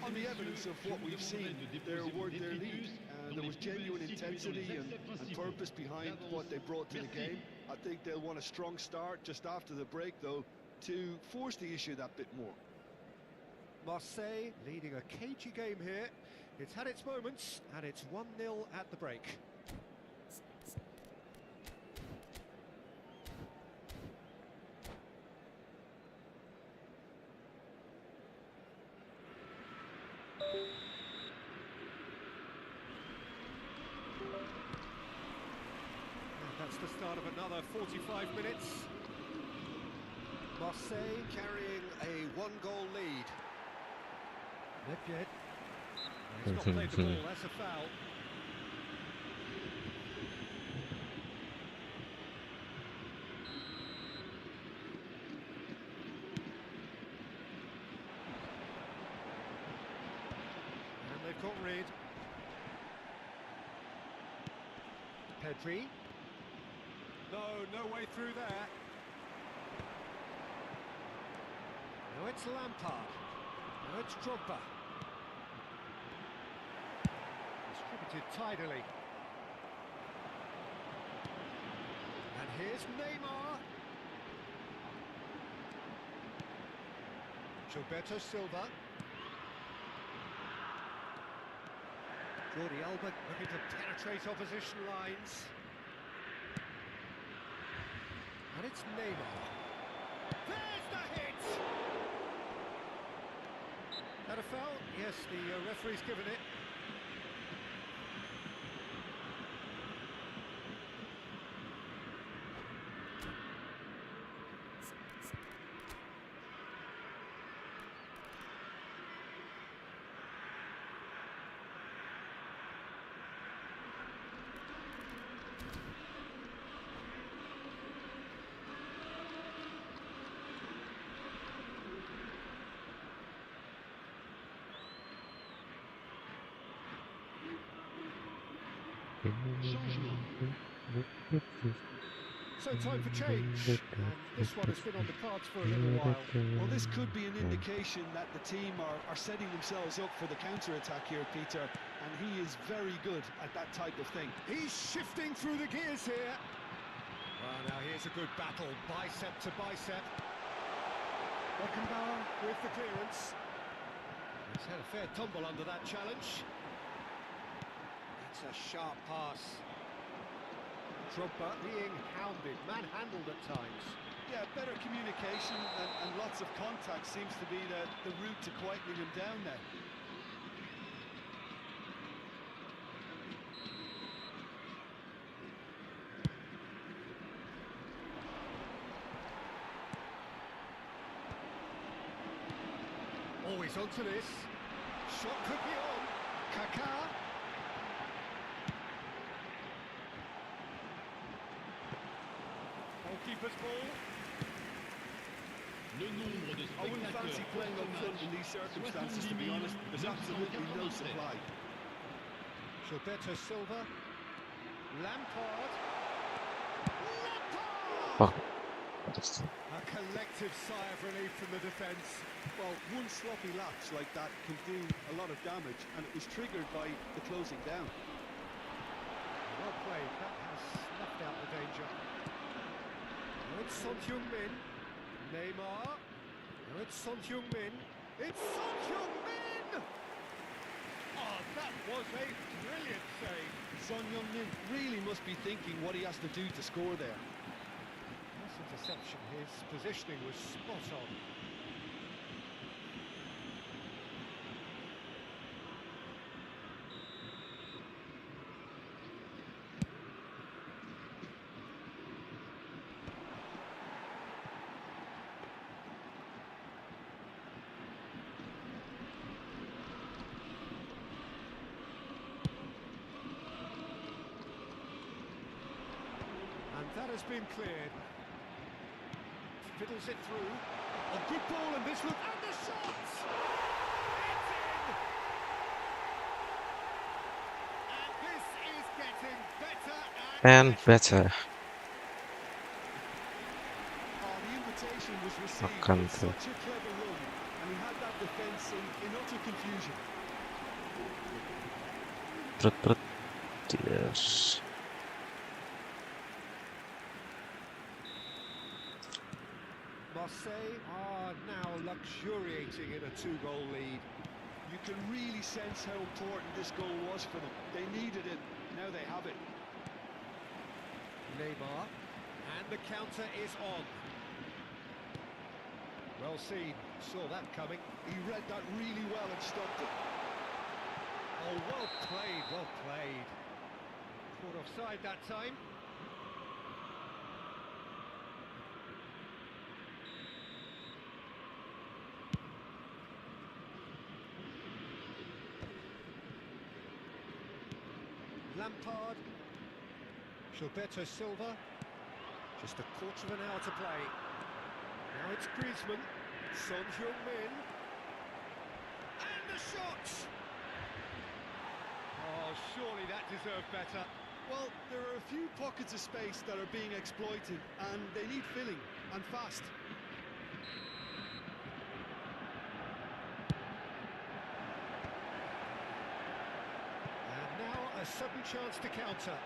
On the evidence of what we've seen, there were their lead, and there was genuine intensity and purpose behind what they brought to the game. I think they'll want a strong start just after the break, though, to force the issue that bit more. Marseille leading a cagey game here. It's had its moments, and it's 1-0 at the break. That's the start of another 45 minutes. Marseille carrying a one-goal lead. Nedved. He's not played the ball, that's a foul. And they've got rid. Pedri. No way through there. Now it's Lampard. Now it's Drogba. Distributed tidily. And here's Neymar. Gilberto Silva. Jordi Alba looking to penetrate opposition lines. And it's Neymar. There's the hit! That a foul? Yes, the referee's given it. So time for change, and this one has been on the cards for a little while. Well, this could be an indication that the team are setting themselves up for the counter-attack here, Peter, and he is very good at that type of thing. He's shifting through the gears here. Well, now here's a good battle, bicep to bicep. Beckenbauer with the clearance. He's had a fair tumble under that challenge. That's a sharp pass. Drogba being hounded, manhandled at times. Yeah, better communication and lots of contact seems to be the route to quietening him down now. Always onto this. Shot could be on. Kaká. Goalkeeper's ball. Le nombre de I wouldn't spectateurs fancy pour playing ce up front match, in these circumstances, to be 70 honest. There's absolutely no 987. supply. Gilberto Silva. Lampard. Fuck. A collective sigh of relief from the defence. Well, one sloppy lapse like that can do a lot of damage, and it was triggered by the closing down. Well played. That has snuffed out the danger. Now it's Son Heung-min. Neymar. Now it's Son Heung-min. It's Son Heung-min! Oh, that was a brilliant save. Son Heung-min really must be thinking what he has to do to score there. Nice interception. His positioning was spot on. And that has been cleared. Fiddles it through. A good ball and this look. And the shot! It's in! And this is getting better And better. Oh, the invitation was received Makan with tuh. such a clever run, and he had that defence in utter confusion. Trut. Yes. Marseille are now luxuriating in a two-goal lead. You can really sense how important this goal was for them. They needed it, now they have it. Neymar, and the counter is on. Well seen, saw that coming. He read that really well and stopped it. Oh, well played, well played. Caught offside that time. Lampard. Gilberto Silva. Just a quarter of an hour to play. Now it's Griezmann. Son Heung-min. And the shot! Oh, surely that deserved better. Well, there are a few pockets of space that are being exploited, and they need filling, and fast. And now a sudden chance to counter.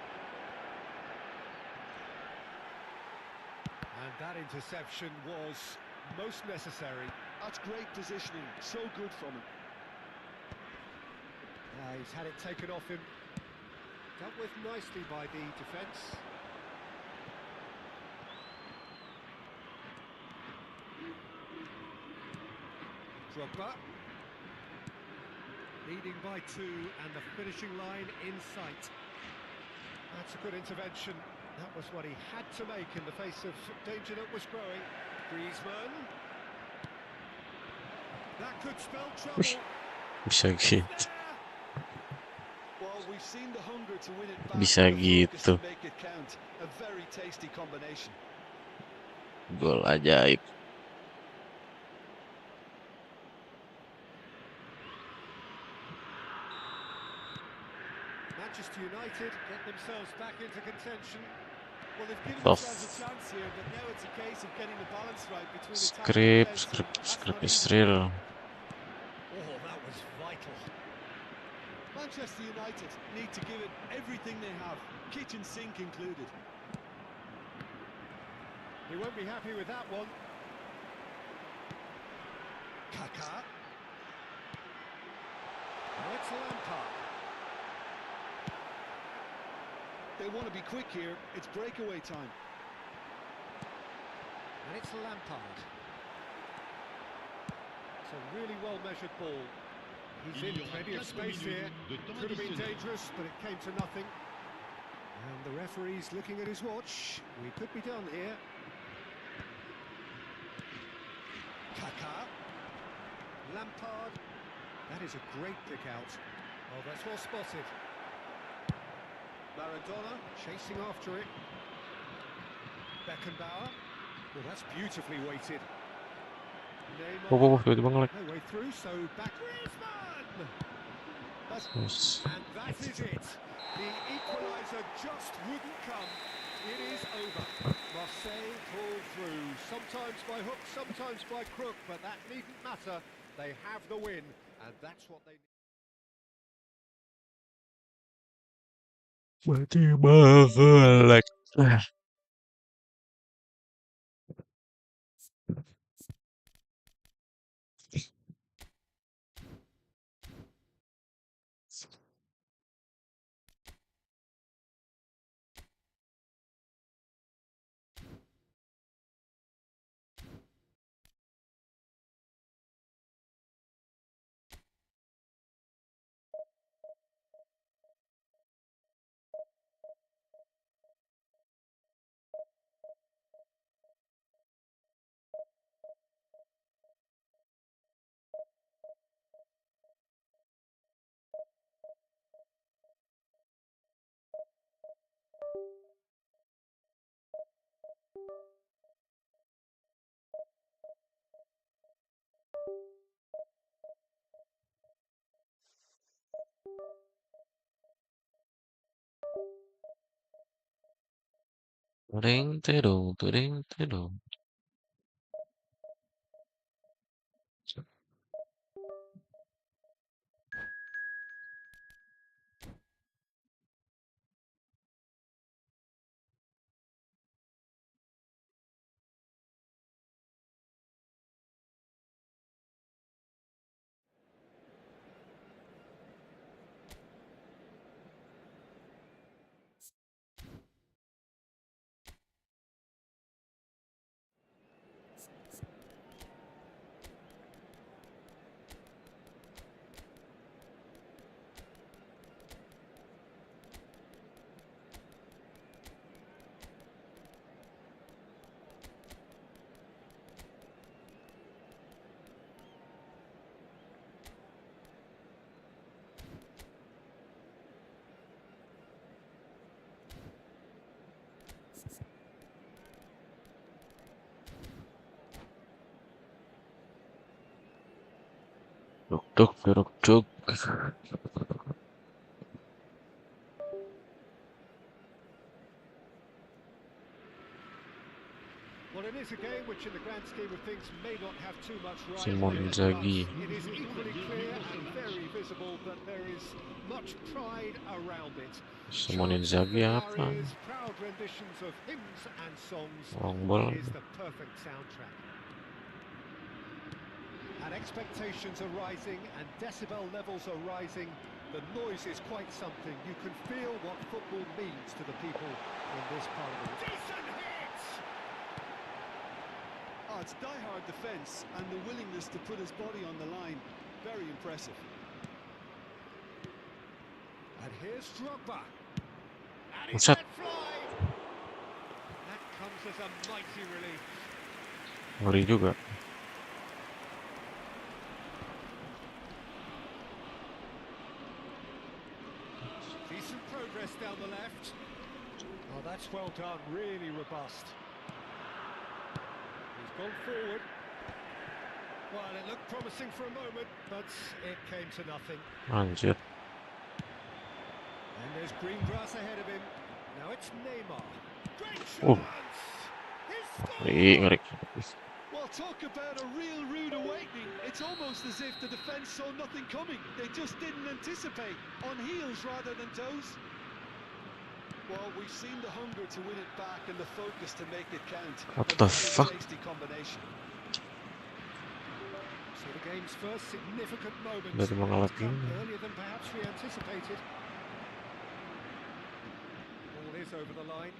And that interception was most necessary. That's great positioning, so good from him. He's had it taken off him. Dealt with nicely by the defence. Drogba. Leading by 2 and the finishing line in sight. That's a good intervention. That was what he had to make in the face of danger that was growing. Griezmann. That could spell trouble. Bisa gitu. Well, we've seen the hunger to win it back, Bisa and the focus to gitu. make it count. A very tasty combination. Gol ajaib. Manchester United get themselves back into contention. Well, they've given Tough. themselves a chance here, but now it's a case of getting the balance right between attack and Skrip defense, and that's not easy. Israel. Oh, that was vital. Manchester United need to give it everything they have, kitchen sink included. He won't be happy with that one. Kaká. Now it's Lampard. They want to be quick here. It's breakaway time. And it's Lampard. It's a really well-measured ball. He's Il in y aura plenty of 4 space here. minutes de temps Could have been additionnel. dangerous, but it came to nothing. And the referee's looking at his watch. We could be done here. Kaká. Lampard. That is a great pick out. Oh, that's well spotted. Maradona chasing after it. Beckenbauer. Well, that's beautifully weighted. Neymar, Tiba-tiba nge-lag. no way through, so back Griezmann. Terus. And that is it. The equaliser just wouldn't come. It is over. Marseille pull through, sometimes by hook, sometimes by crook, but that needn't matter. They have the win, and that's what they need. Tiba-tiba nge-lag. Tuding, tudung, tuding, tudung. Duk, duk, duk, duk. Well, it is a game which, in the grand scheme of things, may not have too much right in Simon it, Inzaghi. but it is equally clear and very visible that there is much pride around it. Simon Chanting Inzaghi apa? fanfares, proud renditions of hymns and songs. Orang bola. It is the perfect soundtrack. And expectations are rising and decibel levels are rising. The noise is quite something. You can feel what football means to the people in this part of the world. Decent hit! Oh, it's die-hard defence and the willingness to put his body on the line. Very impressive. And here's Drogba. And he's Buset. let fly. That comes as a mighty relief. Ngeri juga. Decent progress down the left. Oh, that's well done. Really robust. He's gone forward. Well, it looked promising for a moment, but it came to nothing. Anjir. And there's green grass ahead of him. Now it's Neymar. Great Oh. chance! He Ngeri, scored! ngeri. Well, talk about a real rude awakening. It's almost as if the defence saw nothing coming. They just didn't anticipate. On heels rather than toes. Well, we've seen the hunger to win it back and the focus to make it count. What A the very fuck? tasty combination. So the game's first significant moment Dari has mengalah come ini. earlier than perhaps we anticipated. Ball is over the line.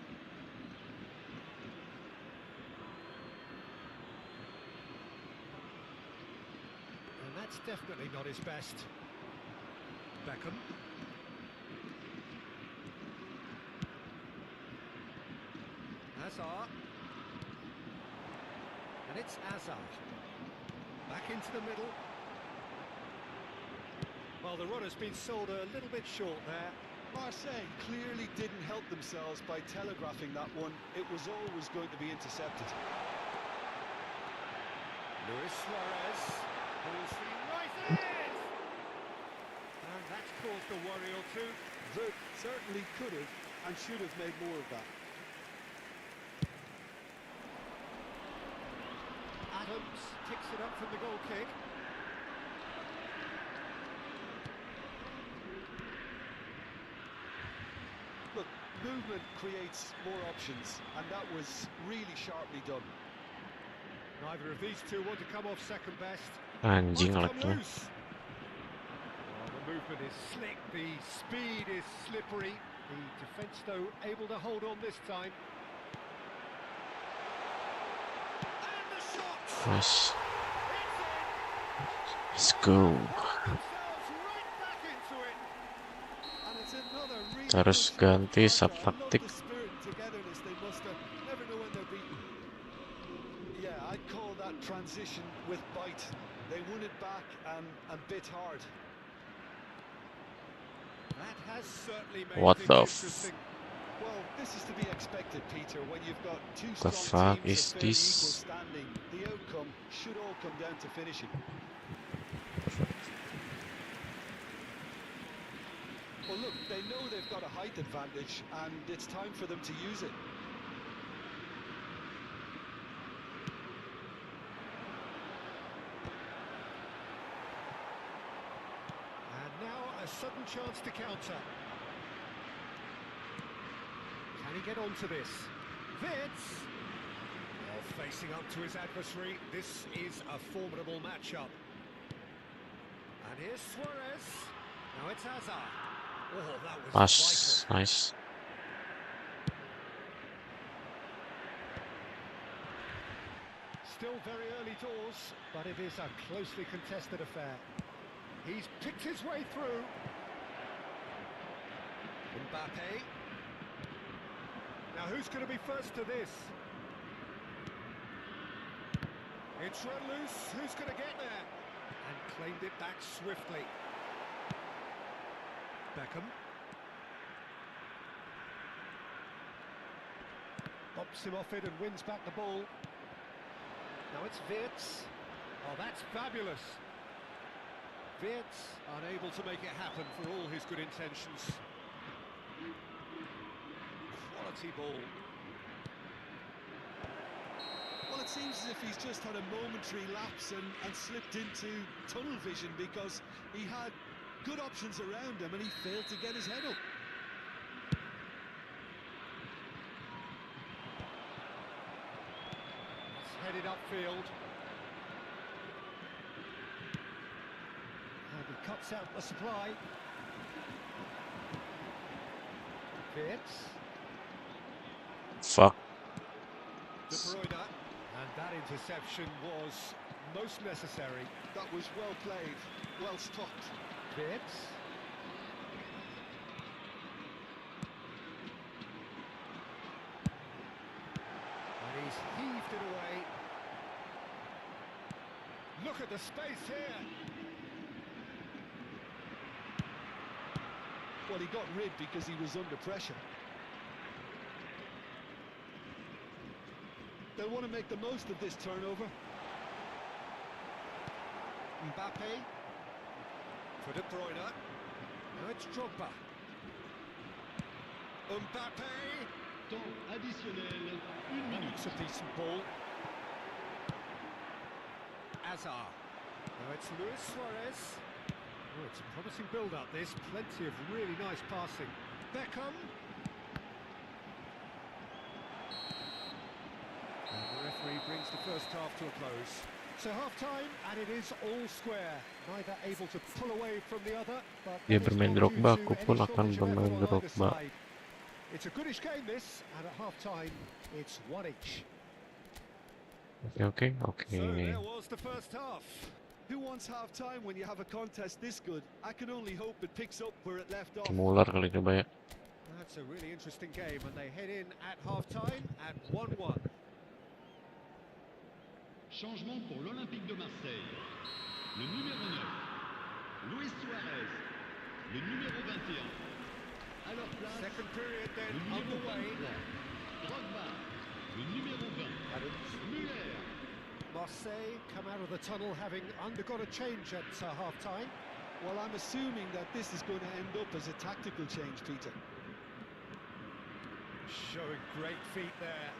And that's definitely not his best. Beckham. Hazard. And it's Hazard. Back into the middle. Well, the runner's been sold a little bit short there. Marseille clearly didn't help themselves by telegraphing that one. It was always going to be intercepted. Luis Suarez pulls the right in! And that's caused a worry or two. Vert certainly could have and should have made more of that. Adams picks it up from the goal kick. Look, movement creates more options, and that was really sharply done. Neither of these two want to come off second best. Anjing Might come lagi. loose. Well, the movement is slick, the speed is slippery. The defence, though, able to hold on this time. And the shot! Nice. It's in! Let's go. Themselves right back into it. And it's another really Harus good shot ganti from Barca. I love subtaktik. the spirit and togetherness they muster. Never know when they're beaten. Yeah, I'd call that transition with bite. They won it back and bit hard. That has certainly made What things the interesting. Well, this is to be expected, Peter. When you've got two The strong fuck teams is of fairly this? equal standing, the outcome should all come down to finishing. Well, look, they know they've got a height advantage, and it's time for them to use it. And now a sudden chance to counter. Can he get onto this? Wits! Well, facing up to his adversary, this is a formidable matchup. And here's Suarez. Now it's Hazard. Oh, that was Pass. vital. Nice. Still very early doors, but it is a closely contested affair. He's picked his way through. Mbappe. Now who's going to be first to this? It's run loose. Who's going to get there? And claimed it back swiftly. Beckham. Bops him off it and wins back the ball. Now it's Wits. Oh, that's fabulous. Wits unable to make it happen for all his good intentions. Quality ball. Well, it seems as if he's just had a momentary lapse and slipped into tunnel vision because he had good options around him and he failed to get his head up. It's headed upfield. And he cuts out the supply. Wits. Fuck. De Bruyne. And that interception was most necessary. That was well played, well stopped. Wits. And he's heaved it away. Look at the space here. Well, he got rid because he was under pressure. They'll want to make the most of this turnover. Mbappe. For De Bruyne. Now it's Drogba. Mbappe. Temps additionnel, 1 That minute. looks a decent ball. Hazard. Now it's Luis Suarez. Oh, it's a promising build-up, this. Plenty of really nice passing. Beckham. And the referee brings the first half to a close. So half-time, and it is all square. Neither able to pull away from the other, but Dia that is bermain not Drogba, due aku to pun any akan shortage of bermain effort on either Drogba. side. It's a goodish game, this, and at half-time, it's 1 each. Oke. So there was the first half. Who wants half-time when you have a contest this good? I can only hope it picks up where it left off. Game ular kali coba ya. That's a really interesting game, and they head in at half-time at 1-1. Changement pour l'Olympique de Marseille. Le numéro 9, Luis Suarez. Le numéro 21. À leur place, Second period le then numéro underway. 23, Drogba. Le numéro 20, Adams. Müller. Marseille come out of the tunnel having undergone a change at half-time. Well, I'm assuming that this is going to end up as a tactical change, Peter. Showing great feet there.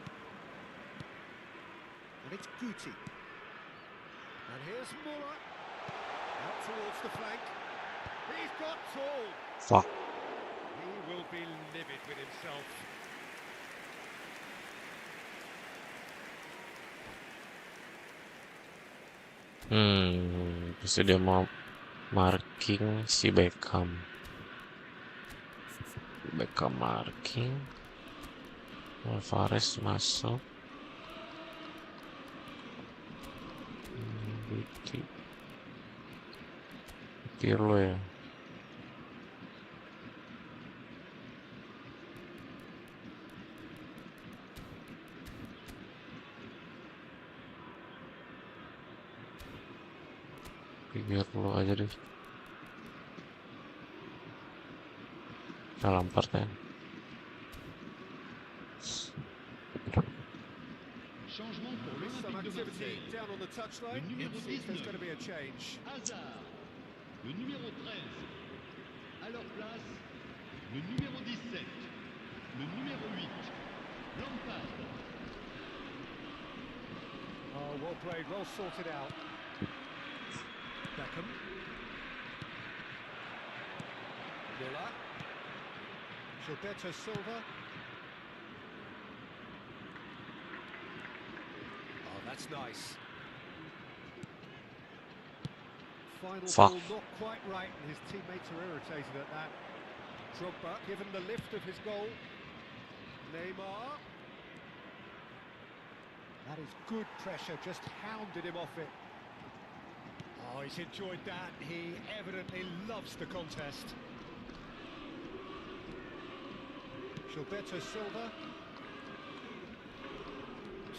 And it's Guti. And here's Muller. Out towards the flank. He's got tall. Fuck. He will be livid with himself. Pasti dia mau marking si Beckham. Beckham marking. Alvarez masuk. Pirlo ya. Pirlo aja deh. Lampard ya. Changement pour There is some l'Olympique de activity Marseille. down on the touchline. Le numéro It seems there's 19. going to be a change. Hazard. Le numéro 13. À leur place, le numéro 17. Le numéro 8. Lampard. Oh, well played, well sorted out. Beckham. Muller. Gilberto Silva. Oh, that's nice. Final Fuck. ball not quite right, and his teammates are irritated at that. Drogba given the lift of his goal. Neymar. That is good pressure, just hounded him off it. Oh, he's enjoyed that. He evidently loves the contest. Gilberto Silva.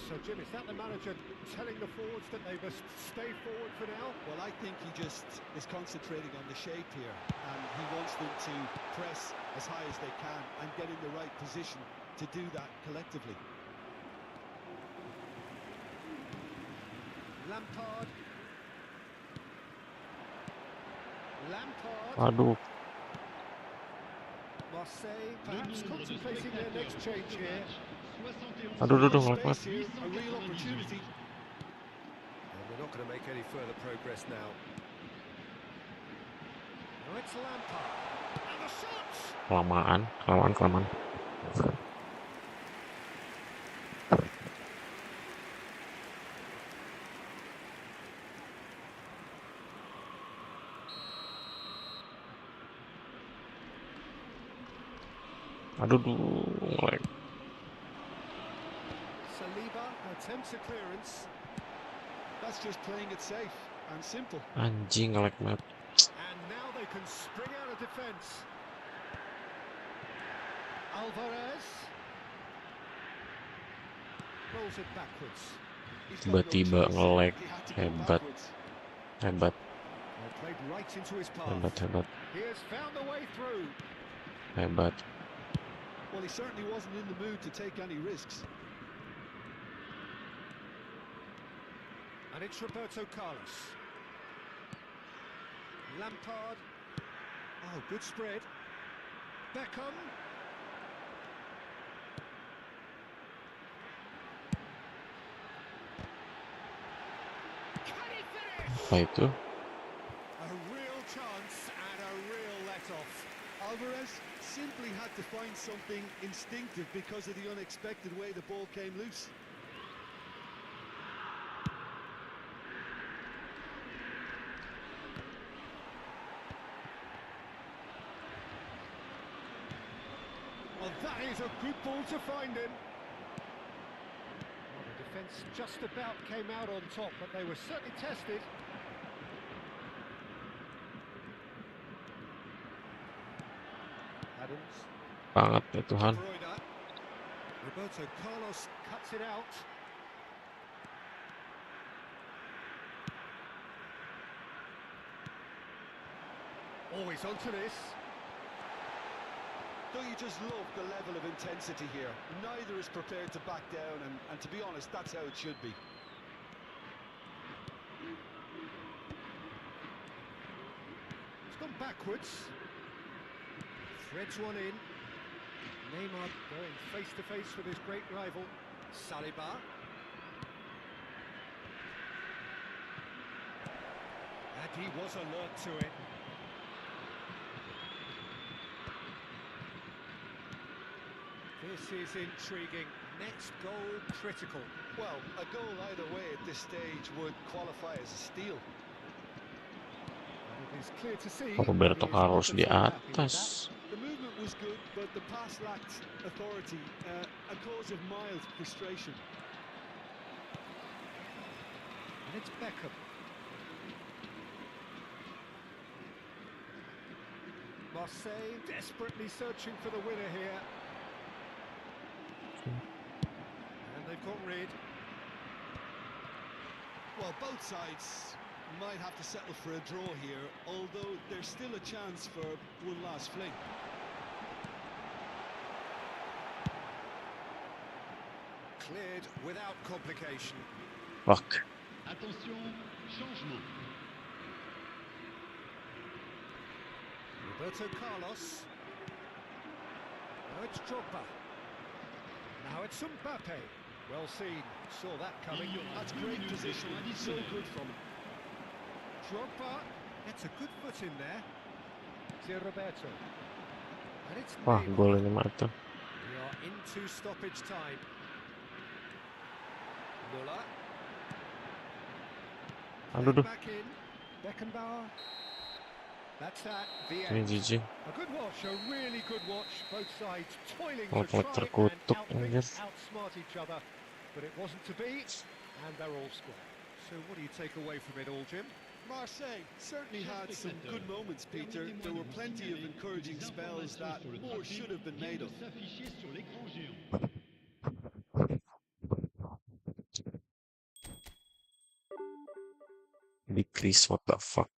So, Jim, is that the manager telling the forwards that they must stay forward for now? Well, I think he just is concentrating on the shape here, and he wants them to press as high as they can and get in the right position to do that collectively. Lampard. Aduh. Marseille Le perhaps nombre de contemplating their spectateurs next pour change ce here. match, 71. Aduh, aduh, Space ngelak here, a real 898. opportunity. And they're not going to make any further progress now. Now it's Lampard. And the shots! Kelamaan. Aduh, ngelak. Saliba attempts a clearance. That's just playing it safe and simple. Anjing ngelak banget. And now they can spring out of defence. Alvarez. Rolls it backwards. He's got no Tiba-tiba choice. ngelak. He had to go Hebat. backwards. Well, played right into his path. Hebat. He has found a way through. Well, he certainly wasn't in the mood to take any risks. And it's Roberto Carlos. Lampard. Oh, good spread. Beckham. Can he finish? Apa itu? A real chance and a real let-off. Alvarez simply had to find something instinctive because of the unexpected way the ball came loose. Well, that is a good ball to find him. Well, the defence just about came out on top, but they were certainly tested. Adams. Banget ya Tuhan. Freuda. Roberto Carlos cuts it out. Always onto this. Don't you just love the level of intensity here? Neither is prepared to back down, and to be honest, that's how it should be. backwards. Threads one in. Neymar going face to face with his great rival, Saliba. And he was alert to it. This is intriguing. Next goal critical. Well, a goal either way at this stage would qualify as a steal. And it is clear to see Roberto he is Carlos not di at all happy with that. atas. The movement was good, but the pass lacked authority, a cause of mild frustration. And it's Beckham. Marseille desperately searching for the winner here. And they've got rid. Well, both sides might have to settle for a draw here, although there's still a chance for one last fling. Cleared without complication. Fuck. Attention, changement. Roberto Carlos. Now it's Drogba. Now it's Mbappe. Well seen. Saw that coming. That's great position. So good from him. Drogba gets a good foot in there. It's Roberto. And it's Wah, Neymar. gol ini mah tuh. We are into stoppage time. Muller. Aduh, duh. Back in. Beckenbauer. That's that. The Ini end. GG. A good watch, a really good watch. Both sides toiling Oh, to try terkutuk, and anjir. outsmart each other, but it wasn't to be, and they're all square. So what do you take away from it all, Jim? Marseille certainly had some good moments, Peter. There were plenty of encouraging spells that more should have been made of. S'afficher sur l'écran géant. Decrease, what the fuck.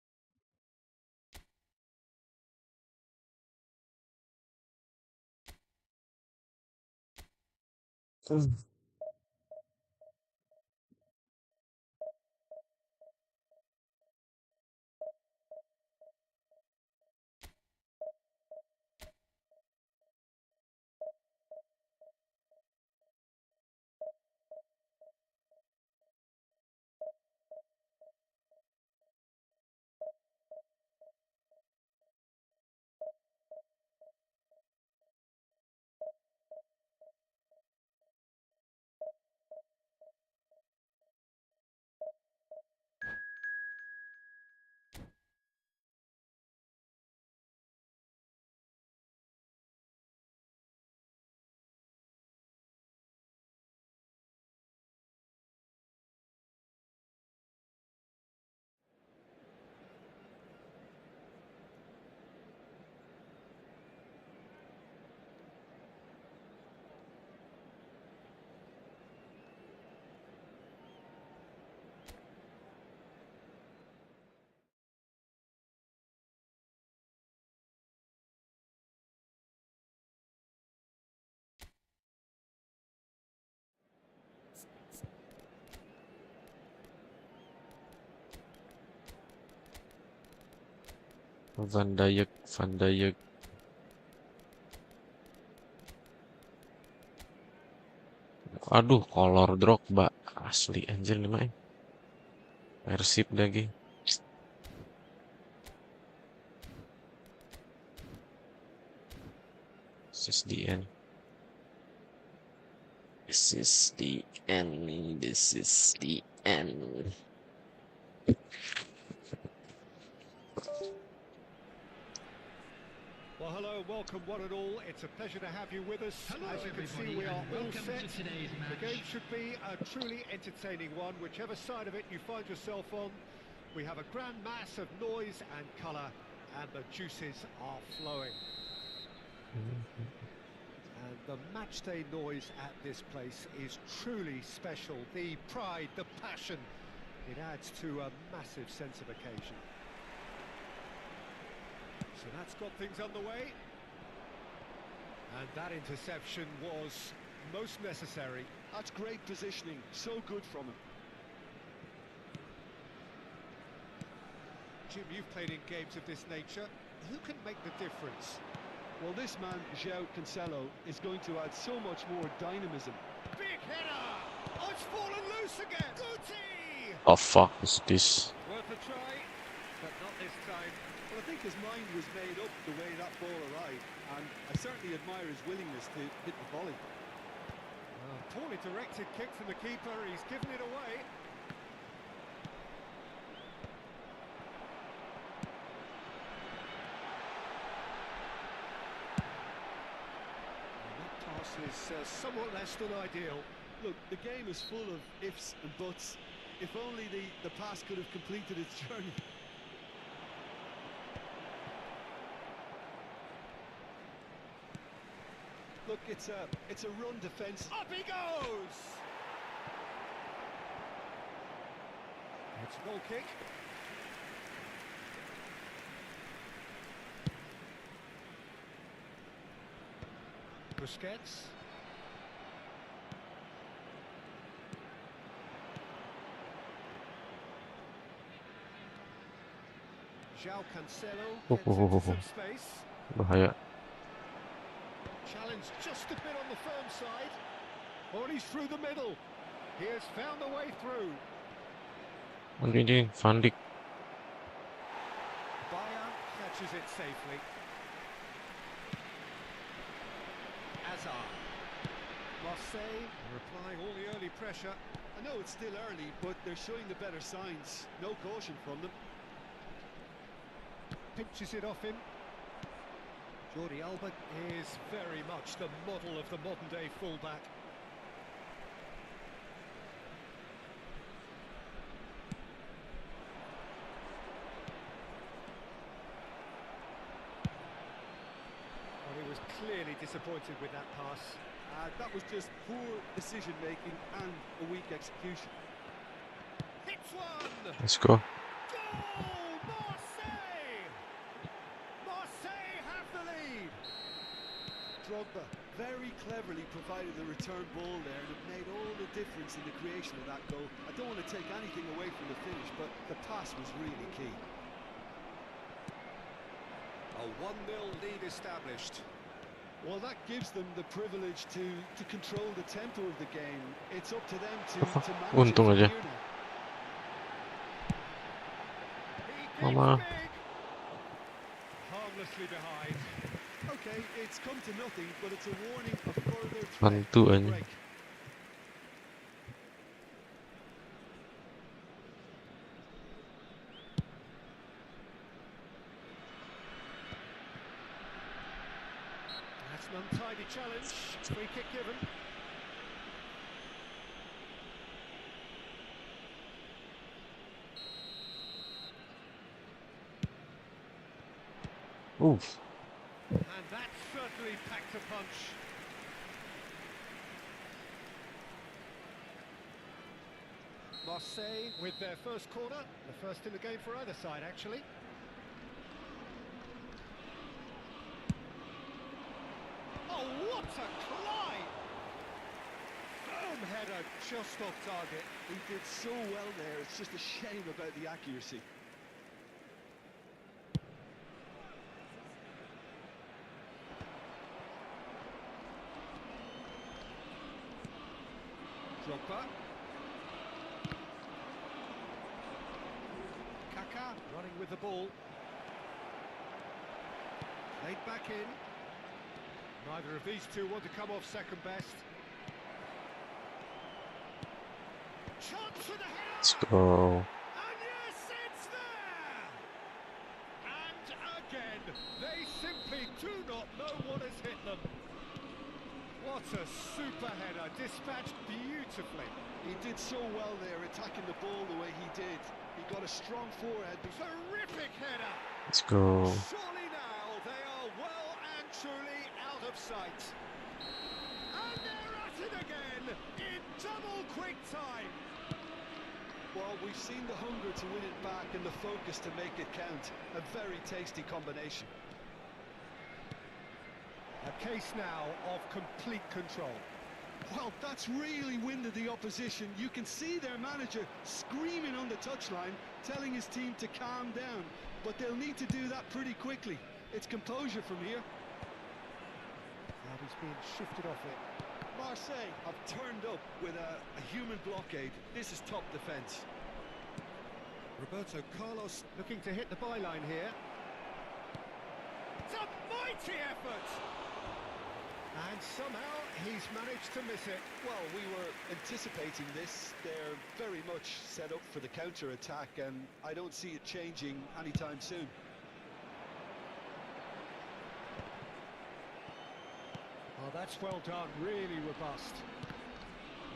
Van Dijk. Aduh, kolor Drogba asli anjir nih mah. Persib lagi. This is the end. This is the end. This is the end. Well, hello, welcome one and all. It's a pleasure to have you with us. Hello, As you can see, everybody, we are and all welcome set. to today's The match. game should be a truly entertaining one, whichever side of it you find yourself on. We have a grand mass of noise and colour, and the juices are flowing. And the matchday noise at this place is truly special. The pride, the passion, it adds to a massive sense of occasion. So that's got things underway. And that interception was most necessary. That's great positioning. So good from him. Jim, you've played in games of this nature. who can make the difference? Well, this man, João Cancelo, is going to add so much more dynamism. Big header! Oh, it's fallen loose again! Guti! Oh fuck is this? Worth a try, but not this time. Well, I think his mind was made up the way that ball arrived, and I certainly admire his willingness to hit the volley. Poorly directed kick from the keeper, he's given it away. That pass is somewhat less than ideal. Look, the game is full of ifs and buts. If only the pass could have completed its journey. Look, it's a run defence. Up he goes! It's a goal kick. Busquets. João Cancelo gets into some space. Bahaya. Challenge just a bit on the firm side. Oh, and he's through the middle. He has found a way through. Ini Van Dijk. Bayern catches it safely. Hazard. Marseille replying all the early pressure. I know it's still early, but they're showing the better signs. No caution from them. Pinches it off him. Jordi Alba is very much the model of the modern-day fullback. Well, he was clearly disappointed with that pass. That was just poor decision-making and a weak execution. Hits one! Let's go. Goal! Marseille! Marseille have the lead! Drogba very cleverly provided the return ball there, and it made all the difference in the creation of that goal. I don't want to take anything away from the finish, but the pass was really key. A 1-0 lead established. Well, that gives them the privilege to control the tempo of the game. It's up to them to manage it Untung from aja. here now. He keeps Mama. big. Harmlessly behind. Okay, it's come to nothing, but it's a warning of further threat Mantu to aja. break. That's an untidy challenge. Free kick given. Oof. And that certainly packed a punch. Marseille with their first corner, the first in the game for either side actually. Oh, what a climb! Firm header just off target. He did so well there, it's just a shame about the accuracy. Drogba. Kaká running with the ball. Laid back in. Neither of these two want to come off second best. Chance for the header! Let's go. And yes, it's there! And again, they simply do not know what has hit them. What a super header, dispatched beautifully. He did so well there, attacking the ball the way he did. He got a strong forehead. Terrific header! Let's go. Surely now they are well and truly out of sight. And they're at it again in double quick time. Well, we've seen the hunger to win it back and the focus to make it count. A very tasty combination. A case now of complete control. Well, that's really winded the opposition. You can see their manager screaming on the touchline, telling his team to calm down. but they'll need to do that pretty quickly. It's composure from here. Now he's being shifted off it. Marseille have turned up with a human blockade. This is top defence. Roberto Carlos looking to hit the byline here. It's a mighty effort! And somehow he's managed to miss it. Well, we were anticipating this. They're very much set up for the counter-attack, and I don't see it changing anytime soon. Oh, that's well done, really robust.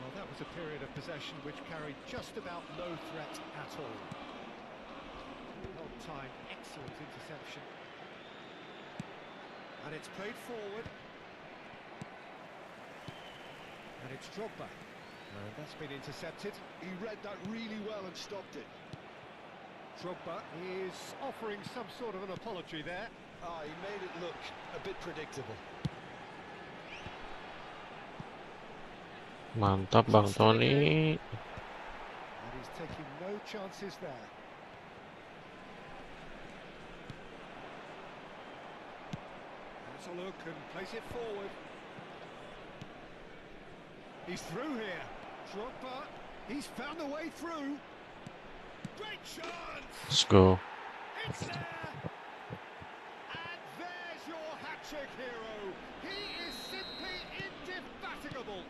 Well, that was a period of possession which carried just about no threat at all. Well timed, excellent interception. And it's played forward. And it's Drogba. And that's been intercepted. He read that really well and stopped it. Drogba is offering some sort of an apology there. He made it look a bit predictable. Mantap Bang Tony. And he's taking no chances there. Has a look and plays it forward. He's through here. Drogba, he's found a way through. Great chance! Let's go. It's there! And there's your hat-trick hero. He is simply indefatigable.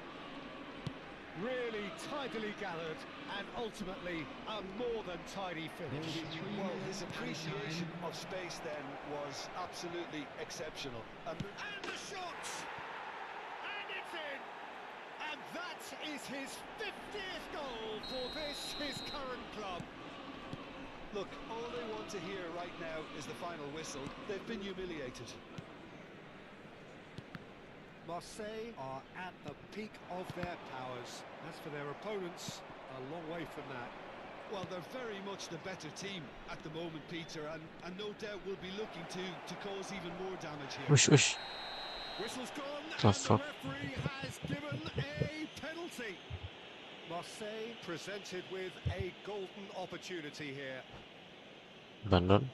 Really tidily gathered and ultimately a more than tidy finish. Well, his appreciation of space then was absolutely exceptional. And the shot! And it's in! And that is his 50th goal for this, his current club. Look, all they want to hear right now is the final whistle. They've been humiliated. Marseille are at the peak of their powers. As for their opponents, a long way from that. Well, they're very much the better team at the moment, Peter, and no doubt will be looking to cause even more damage here. Ush, ush. Whistle's gone, The and fuck? the referee has given a penalty. Marseille presented with a golden opportunity here. Bandon.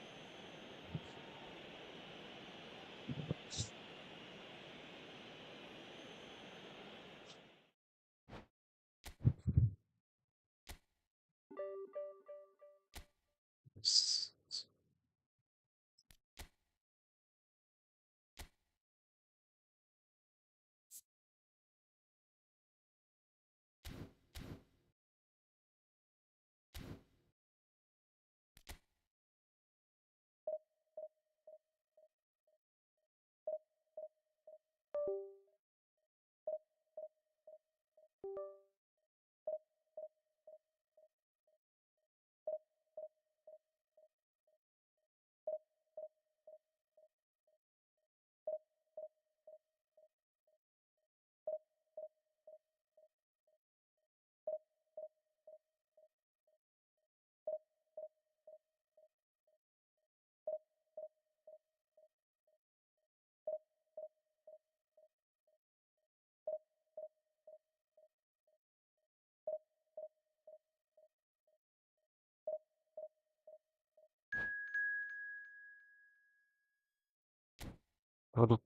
Aduh.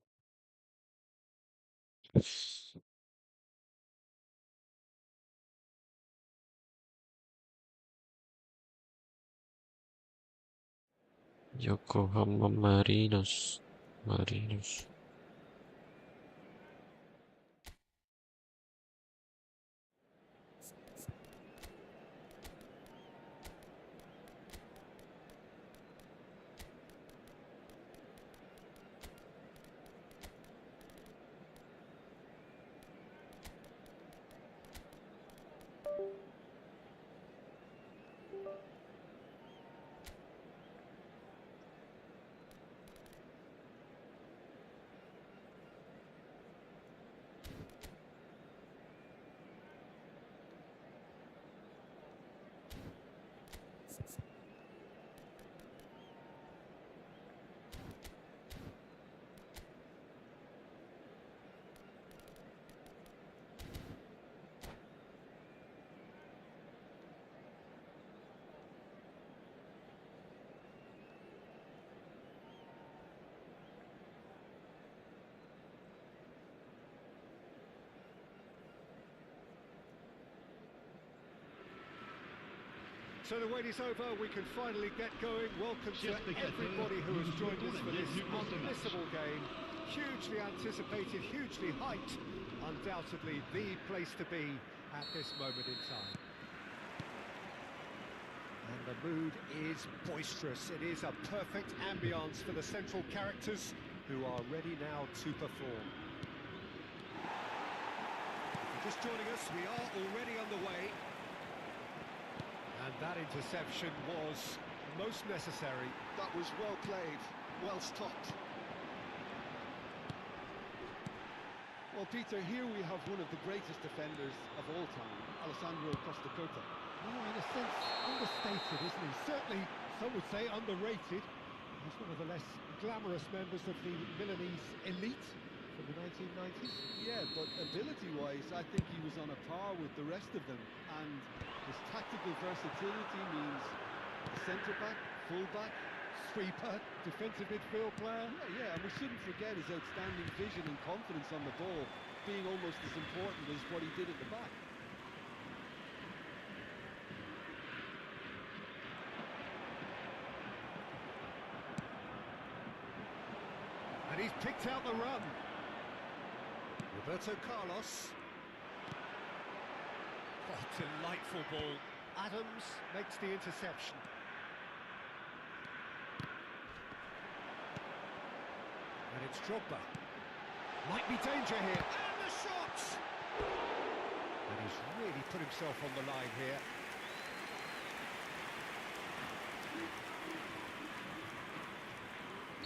Yokohama Marinos. Marinos. So the wait is over, we can finally get going. Welcome to everybody who has joined us for this unmissable game. Hugely anticipated, hugely hyped. Undoubtedly the place to be at this moment in time. And the mood is boisterous. It is a perfect ambience for the central characters who are ready now to perform. If you're just joining us, we are already underway. And that interception was most necessary. That was well played, well stopped. Well, Peter, here we have one of the greatest defenders of all time, Alessandro Costa. Well, in a sense, understated, isn't he? Certainly, some would say underrated. He's one of the less glamorous members of the Milanese elite from the 1990s. Yeah, but ability-wise, I think he was on a par with the rest of them. And his tactical versatility means a centre-back, full-back, Sweeper, defensive midfield player. Yeah, and we shouldn't forget his outstanding vision and confidence on the ball being almost as important as what he did at the back. And he's picked out the run. Roberto Carlos. Oh, delightful ball. Adams makes the interception. And it's Drogba. Might be danger here. And the shot! And he's really put himself on the line here.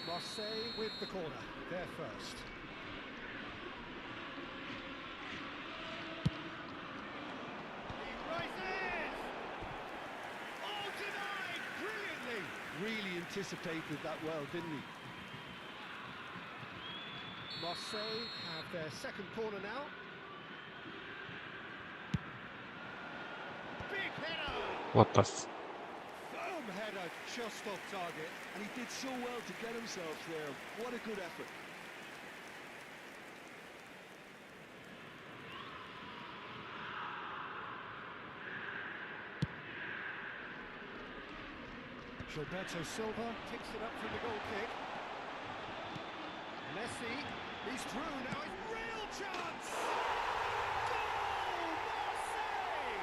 Marseille with the corner. There first. He rises! Oh, denied! Brilliantly! Really anticipated that well, didn't he? Marseille have their second corner now. Big header! What the Firm header just off target. And he did so well to get himself there. What a good effort. Gilberto Silva picks it up from the goal kick. Messi, he's through now, it's real chance! Goal, Marseille!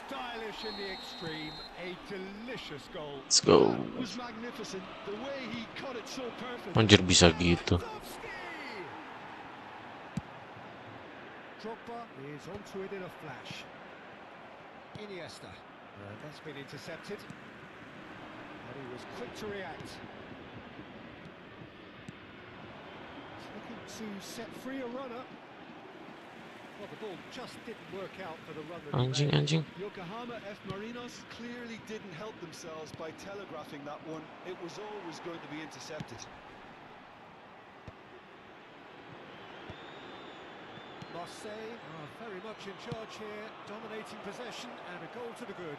Stylish in the extreme, a delicious goal. Let's go. That was magnificent. The way he cut it so perfect. Anjir bisa gitu. Drogba is onto it in a flash. Iniesta, that's been intercepted. And he was quick to react. Looking to set free a runner. Well, the ball just didn't work out for the run that he made. Anjing. Yokohama F. Marinos clearly didn't help themselves by telegraphing that one. It was always going to be intercepted. Marseille are very much in charge here, dominating possession and a goal to the good.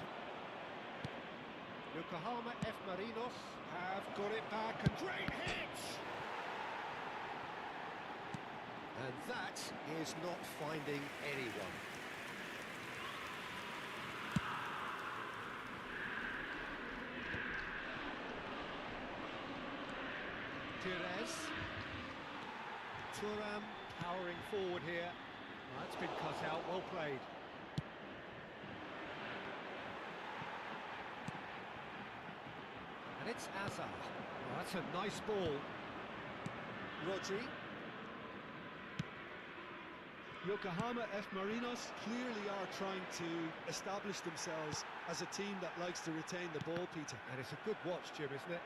Yokohama F. Marinos have got it back, and great hit! And that is not finding anyone. Tires. Thuram powering forward here. That's been cut out, well played. And it's Azar. Oh, that's a nice ball. Rodri. Yokohama F. Marinos clearly are trying to establish themselves as a team that likes to retain the ball, Peter. And it's a good watch, Jim, isn't it?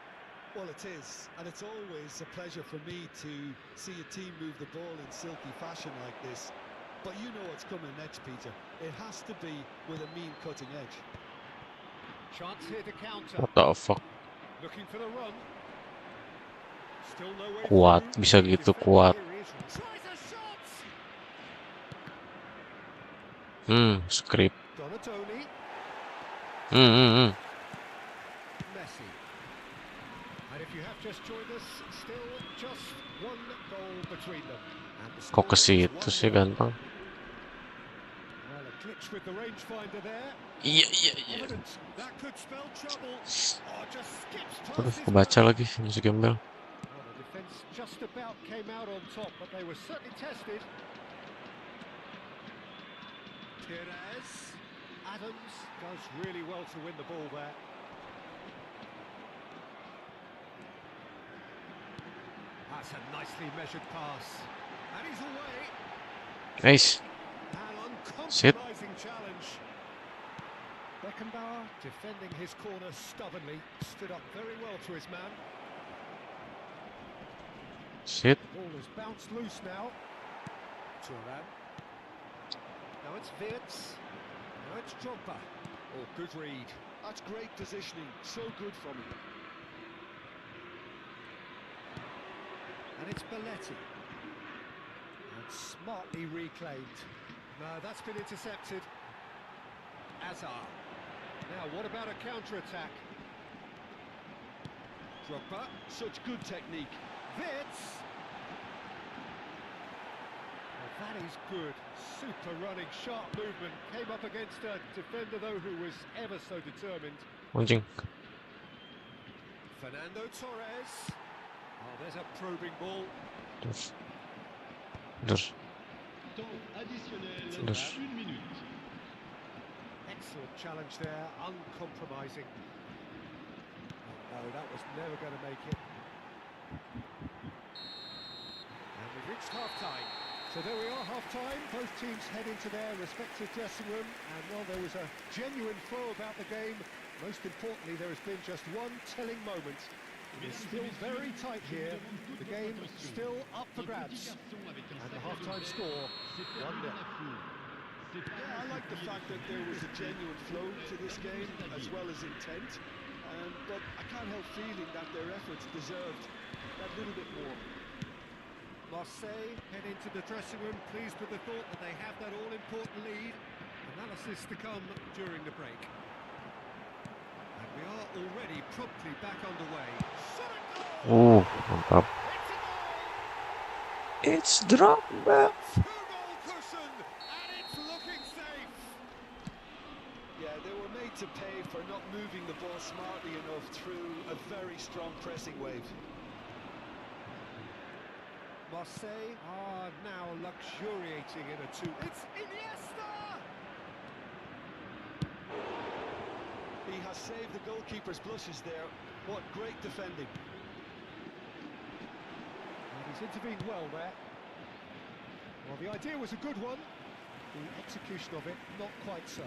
Well, it is, and it's always a pleasure for me to see a team move the ball in silky fashion like this. But you know what's coming next, Peter. It has to be with a mean cutting edge. Chance here to counter. What the fuck? Looking for the run. Still no way Kuat, through. bisa gitu kuat. Tries a shot. Script. Donatoni. Messi. And if you have just joined us, still just one goal between them. And the Kok ke score is situ sih 1-1. gampang. Well, a glitch with the rangefinder there. Iya. Evident. That could spell trouble. Oh, just skips past Aduh, his kebaca man. lagi musik gembel. Well, the defence just about came out on top, but they were certainly tested. Perez. Adams does really well to win the ball there. That's a nicely measured pass. And he's away. Nice. An Sit. uncompromising challenge. Beckenbauer defending his corner stubbornly, stood up very well to his man. Sit. Ball has bounced loose now. Turan. Now it's Wirtz. Now it's Drogba. Oh, good read. That's great positioning, so good from him. And it's Belletti. And smartly reclaimed. No, that's been intercepted. Azar. Now, what about a counter-attack? Drogba. Such good technique. Wirtz. Well, that is good. Super running, sharp movement. Came up against a defender, though, who was ever so determined. Anjing. Fernando Torres. Oh, there's a probing ball. Terus. Terus. Temps additionnel, Terus. 1 minute. Excellent challenge there, uncompromising. Oh, no, that was never going to make it. And we've reached half-time. So there we are, half-time. Both teams head into their respective dressing room. And, well, there was a genuine flow about the game. Most importantly, there has been just one telling moment. It is still very tight here. The game still up for grabs. And the half-time score, 1-0. Yeah, I like the fact that there was a genuine flow to this game, as well as intent. But I can't help feeling that their efforts deserved that little bit more. Marseille head into the dressing room pleased with the thought that they have that all-important lead. Analysis to come during the break. And we are already promptly back underway. Mantap. It's Drogba. Two-goal cushion, and it's looking safe. Yeah, they were made to pay for not moving the ball smartly enough through a very strong pressing wave. Marseille are now luxuriating in a two. It's Iniesta! He has saved the goalkeeper's blushes there. What great defending. And he's intervened well there. Well, the idea was a good one. The execution of it, not quite so.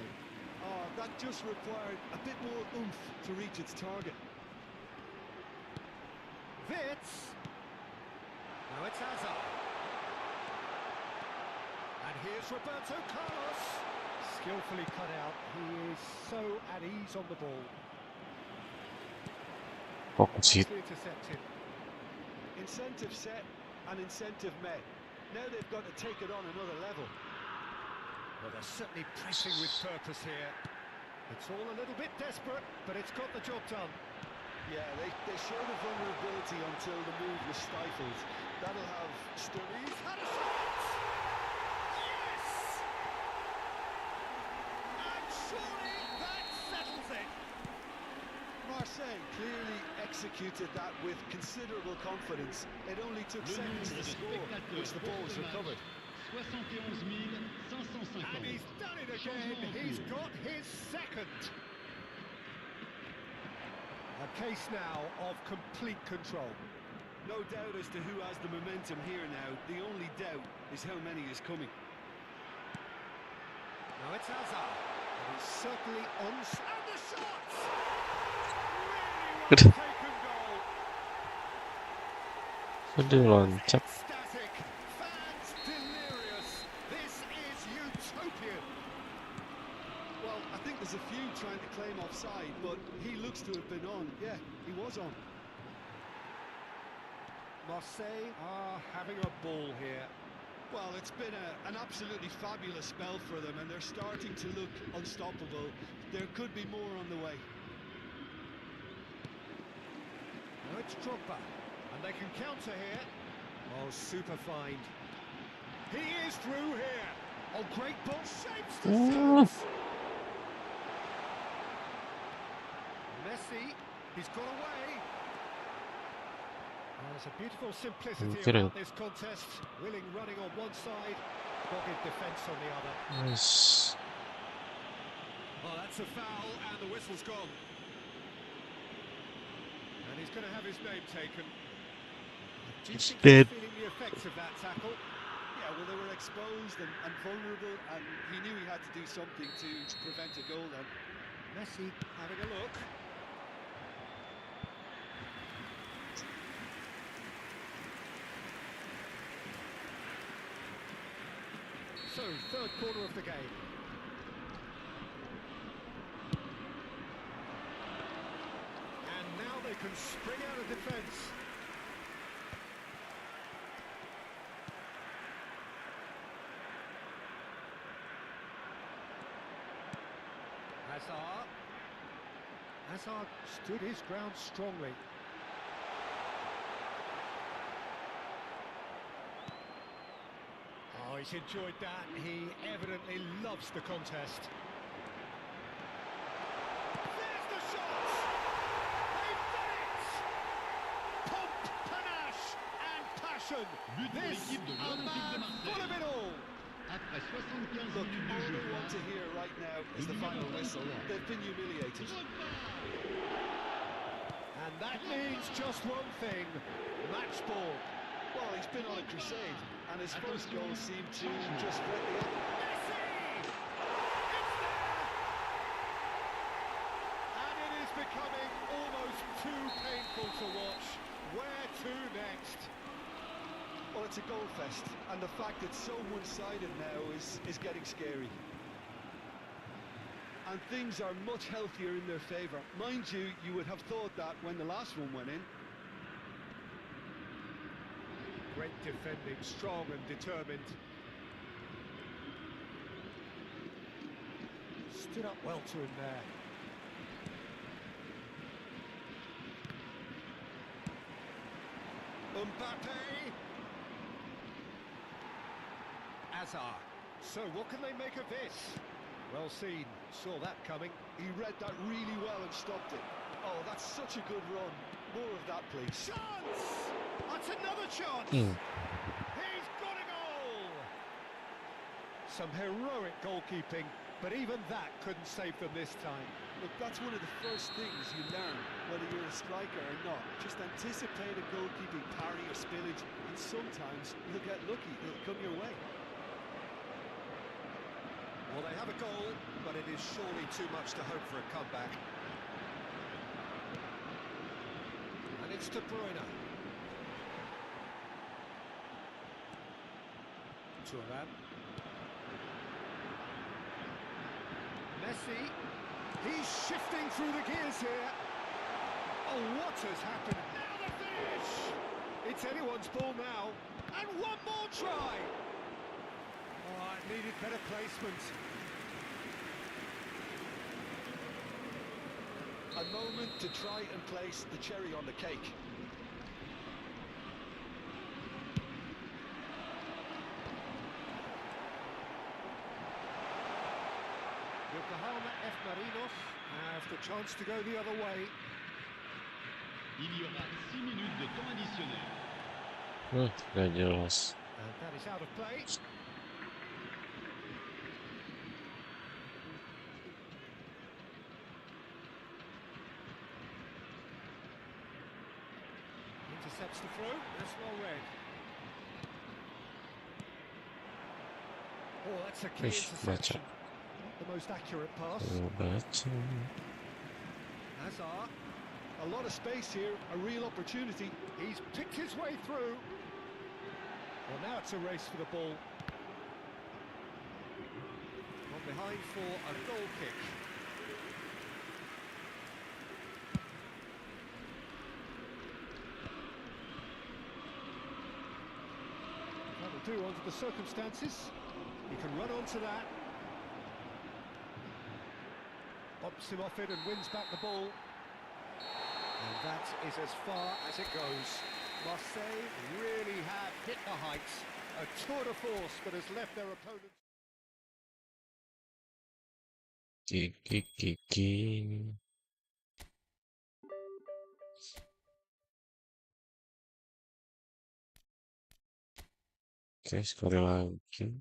That just required a bit more oomph to reach its target. Wirtz. Now it's Azar. And here's Roberto Carlos. Skillfully cut out. He is so at ease on the ball. Fokus hit. Nicely intercepted. Incentive set and incentive met. Now they've got to take it on another level. Well, they're certainly pressing with purpose here. It's all a little bit desperate, but it's got the job done. Yeah, they showed a vulnerability until the move was stifled. That'll have He's had a shot! Yes! And surely that settles it. Marseille clearly executed that with considerable confidence. It only took Le seconds nombre to de score, which the ball was spectateurs pour ce recovered. match, 71 And he's 550. done it again. He's got his second. A case now of complete control. No doubt as to who has the momentum here now. The only doubt is how many is coming. Now it's Azar. And he's certainly on. And the shots! Really Good. well taken goal. Sudah loncat. Ecstatic. Fans delirious. This is utopian. Well, I think there's a few trying to claim offside, but he looks to have been on. Yeah, he was on. Marseille are having a ball here. Well, it's been an absolutely fabulous spell for them, and they're starting to look unstoppable. There could be more on the way. Now it's Drogba, and they can counter here. Oh, super find. He is through here. Oh, great ball, shapes to Uh, shoot. Messi, he's got away. There's a beautiful simplicity Kira. about this contest. Willing running on one side, dogged defence on the other. Nice. Oh, that's a foul, and the whistle's gone. And he's going to have his name taken. Do you He's think dead. he's feeling the effects of that tackle? Yeah, well, they were exposed and vulnerable, and he knew he had to do something to prevent a goal then. Messi having a look. So, third quarter of the game. And now they can spring out of defence. Hazard stood his ground strongly. Oh, he's enjoyed that. He evidently loves the contest. There's the shot! They've done it! Pomp, panache and passion. But pour This l'équipe de a l'Olympique de man full of Marseille. it all. Après 75 Look, minutes de all jeu, they want to hear right now is the final whistle. They've been humiliated. And that means just one thing, match ball. Well, he's been on a crusade, and his first goal seemed to just wreck the other. Messi! It's there! And it is becoming almost too painful to watch. Where to next? Well, it's a goal fest, and the fact it's so one-sided now is getting scary. And things are much healthier in their favour. Mind you, you would have thought that when the last one went in. Great defending, strong and determined. Stood up well to him there. Mbappe! Hazard. So what can they make of this? Well seen, saw that coming. He read that really well and stopped it. Oh, that's such a good run. More of that, please. Chance! That's another chance! Hmm. He's got a goal! Some heroic goalkeeping, but even that couldn't save them this time. Look, that's one of the first things you learn, whether you're a striker or not. Just anticipate a goalkeeping parry or spillage, and sometimes you'll get lucky. It'll come your way. Well, they have a goal, but it is surely too much to hope for a comeback. And it's De Bruyne. Thuram. Messi. He's shifting through the gears here. Oh, what has happened? Now the finish! It's anyone's ball now. And one more try! Oh, it needed better placement. A moment to try and place the cherry on the cake. Yokohama F. Marinos have the chance to go the other way. Il y aura 6 minutes de temps additionnel. Gak jelas. And that is out of play. Intercepts the throw, that's well read. Oh, that's a key Ish, interception. Not the most accurate pass. Baca. Hazard. A lot of space here, a real opportunity. He's picked his way through. Well, now it's a race for the ball. On behind for a goal kick. That'll do under the circumstances. He can run onto that. Bumps him off it and wins back the ball. And that is as far as it goes. Marseille really have hit the heights. A tour de force that has left their opponents. Kiki. Oke, sekali lagi.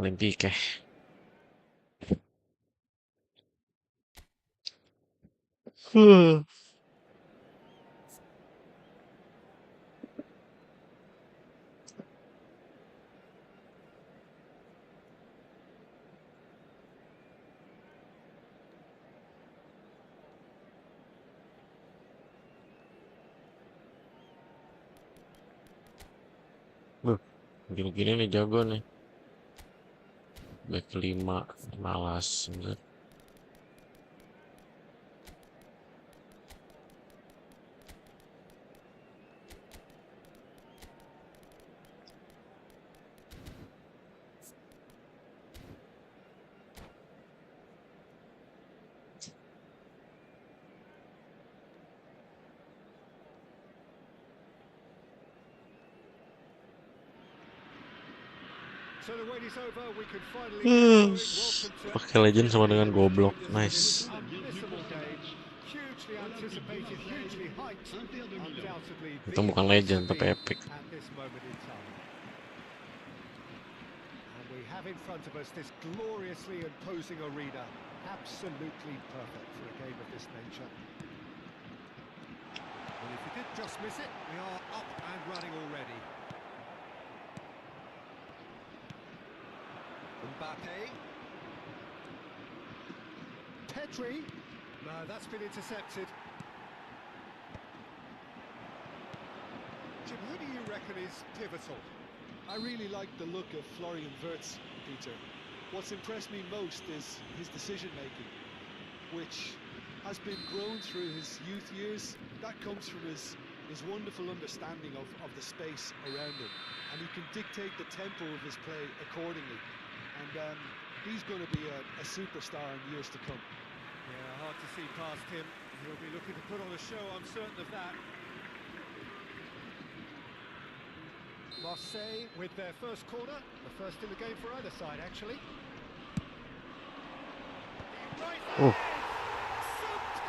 Olimpike. Gini-gini nih jago nih. Back 5 malas. So the wait is over. We can finally get going. Welcome to Pakai legend sama dengan goblok. Nice. unmissable game. Hugely anticipated, hugely hyped. Undoubtedly the Itu bukan place to legend tapi be epic. at this moment in time. And we have in front of us this gloriously imposing arena. Absolutely perfect for a game of this nature. Well, if we did just miss it, we are up and running already. Mbappe. Pedri. No, that's been intercepted. Jim, who do you reckon is pivotal? I really like the look of Florian Wirtz, Peter. What's impressed me most is his decision-making, which has been grown through his youth years. That comes from his wonderful understanding of the space around him, and he can dictate the tempo of his play accordingly. And he's going to be a superstar in years to come. Yeah, hard to see past him. He'll be looking to put on a show, I'm certain of that. Marseille with their first corner, the first in the game for either side, actually. Oh,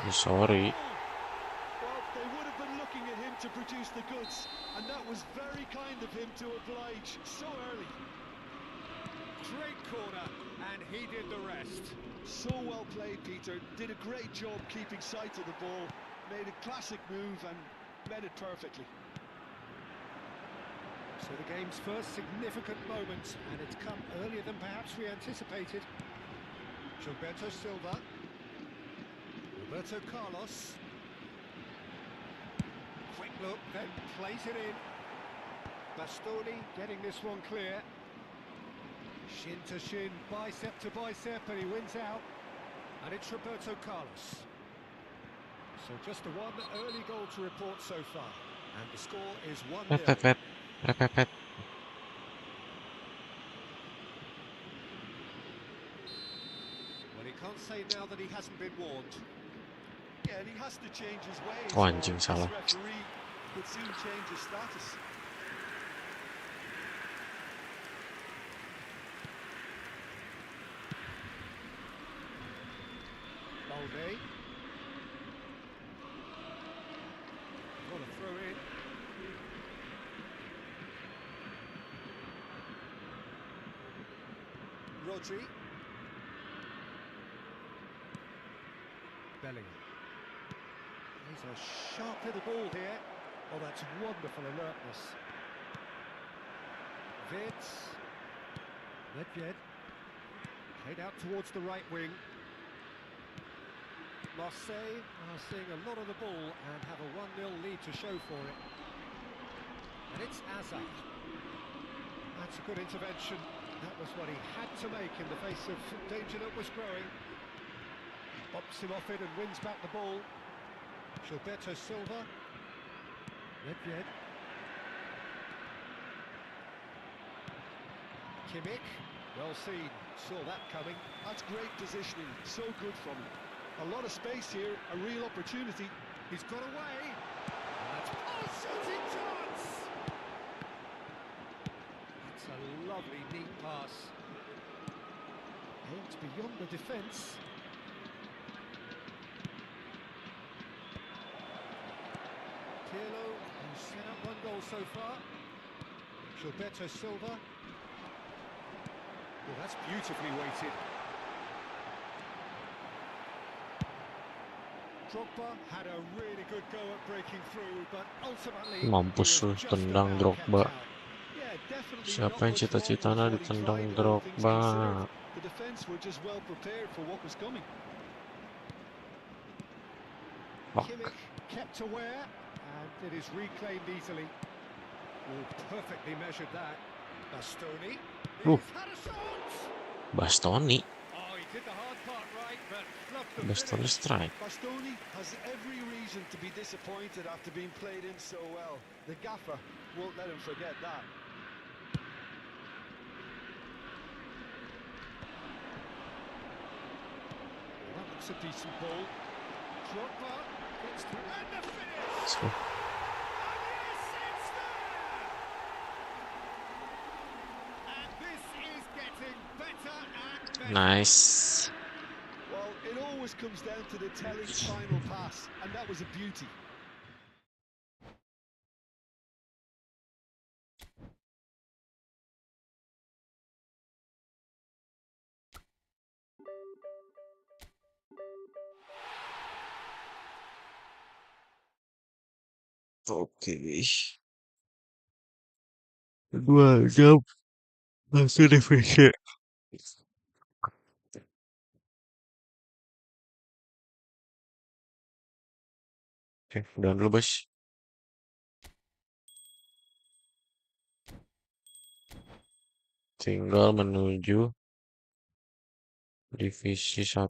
sorry. Well, they would have been looking at him to produce the goods, and that was very kind of him to oblige so early. Great corner, and he did the rest. So well played, Peter. Did a great job keeping sight of the ball, made a classic move and met it perfectly. So the game's first significant moment, and it's come earlier than perhaps we anticipated. Gilberto Silva. Roberto Carlos. Quick look, then plays it in. Bastoni getting this one clear. Shin to shin, bicep to bicep, and he wins out. And it's Roberto Carlos. So just the one early goal to report so far. And the score is 1-0. Pet. Well, he can't say now that he hasn't been warned. Yeah, and he has to change his ways, Oh or anjing, this salah. referee could soon change his status. Balde. Got a throw in. Rodri. Bellingham. He's a sharp little ball here. Oh, that's wonderful alertness. Vids. Nedved. Played out towards the right wing. Marseille are seeing a lot of the ball and have a 1-0 lead to show for it. And it's Azar. That's a good intervention. That was what he had to make in the face of danger that was growing. Bumps him off it and wins back the ball. Gilberto Silva. Nedved. Kimmich. Well seen. Saw that coming. That's great positioning. So good from him. A lot of space here. A real opportunity. He's got away. And that's shooting chance. That's a lovely, neat pass. Oh, it's beyond the defence. Pirlo, who's set up 1 goal so far. Gilberto Silva. Well, that's beautifully weighted. Drogba had a really good go at breaking through, but ultimately he Mampus was lu, just tendang about kept Drogba. out. Yeah, definitely Siapa not yang much wrong with cita-citanya what he ditendang tried, all things considered. Drogba? The defence were just well prepared for what was coming. Fuck. Kimmich kept aware, and it is reclaimed easily. Oh, perfectly measured that. Bastoni. He's had a shot! Bastoni. Oh, he did the hard part right, but flubbed the Bastoni finish. strike. Bastoni has every reason to be disappointed after being played in so well. The gaffer won't let him forget that. Well, that looks a decent ball. Drogba gets through, and the finish! So, And yes, it's there! And this is getting better and better. nice. Well, it always comes down to the telling final pass, and that was a beauty. Oke. 2 jam langsung divisi. Oke, udah dulu bos. Tinggal menuju divisi 1.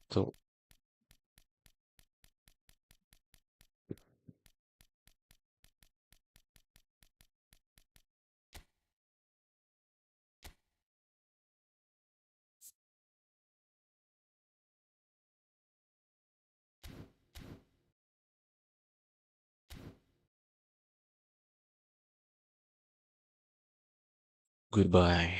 Goodbye.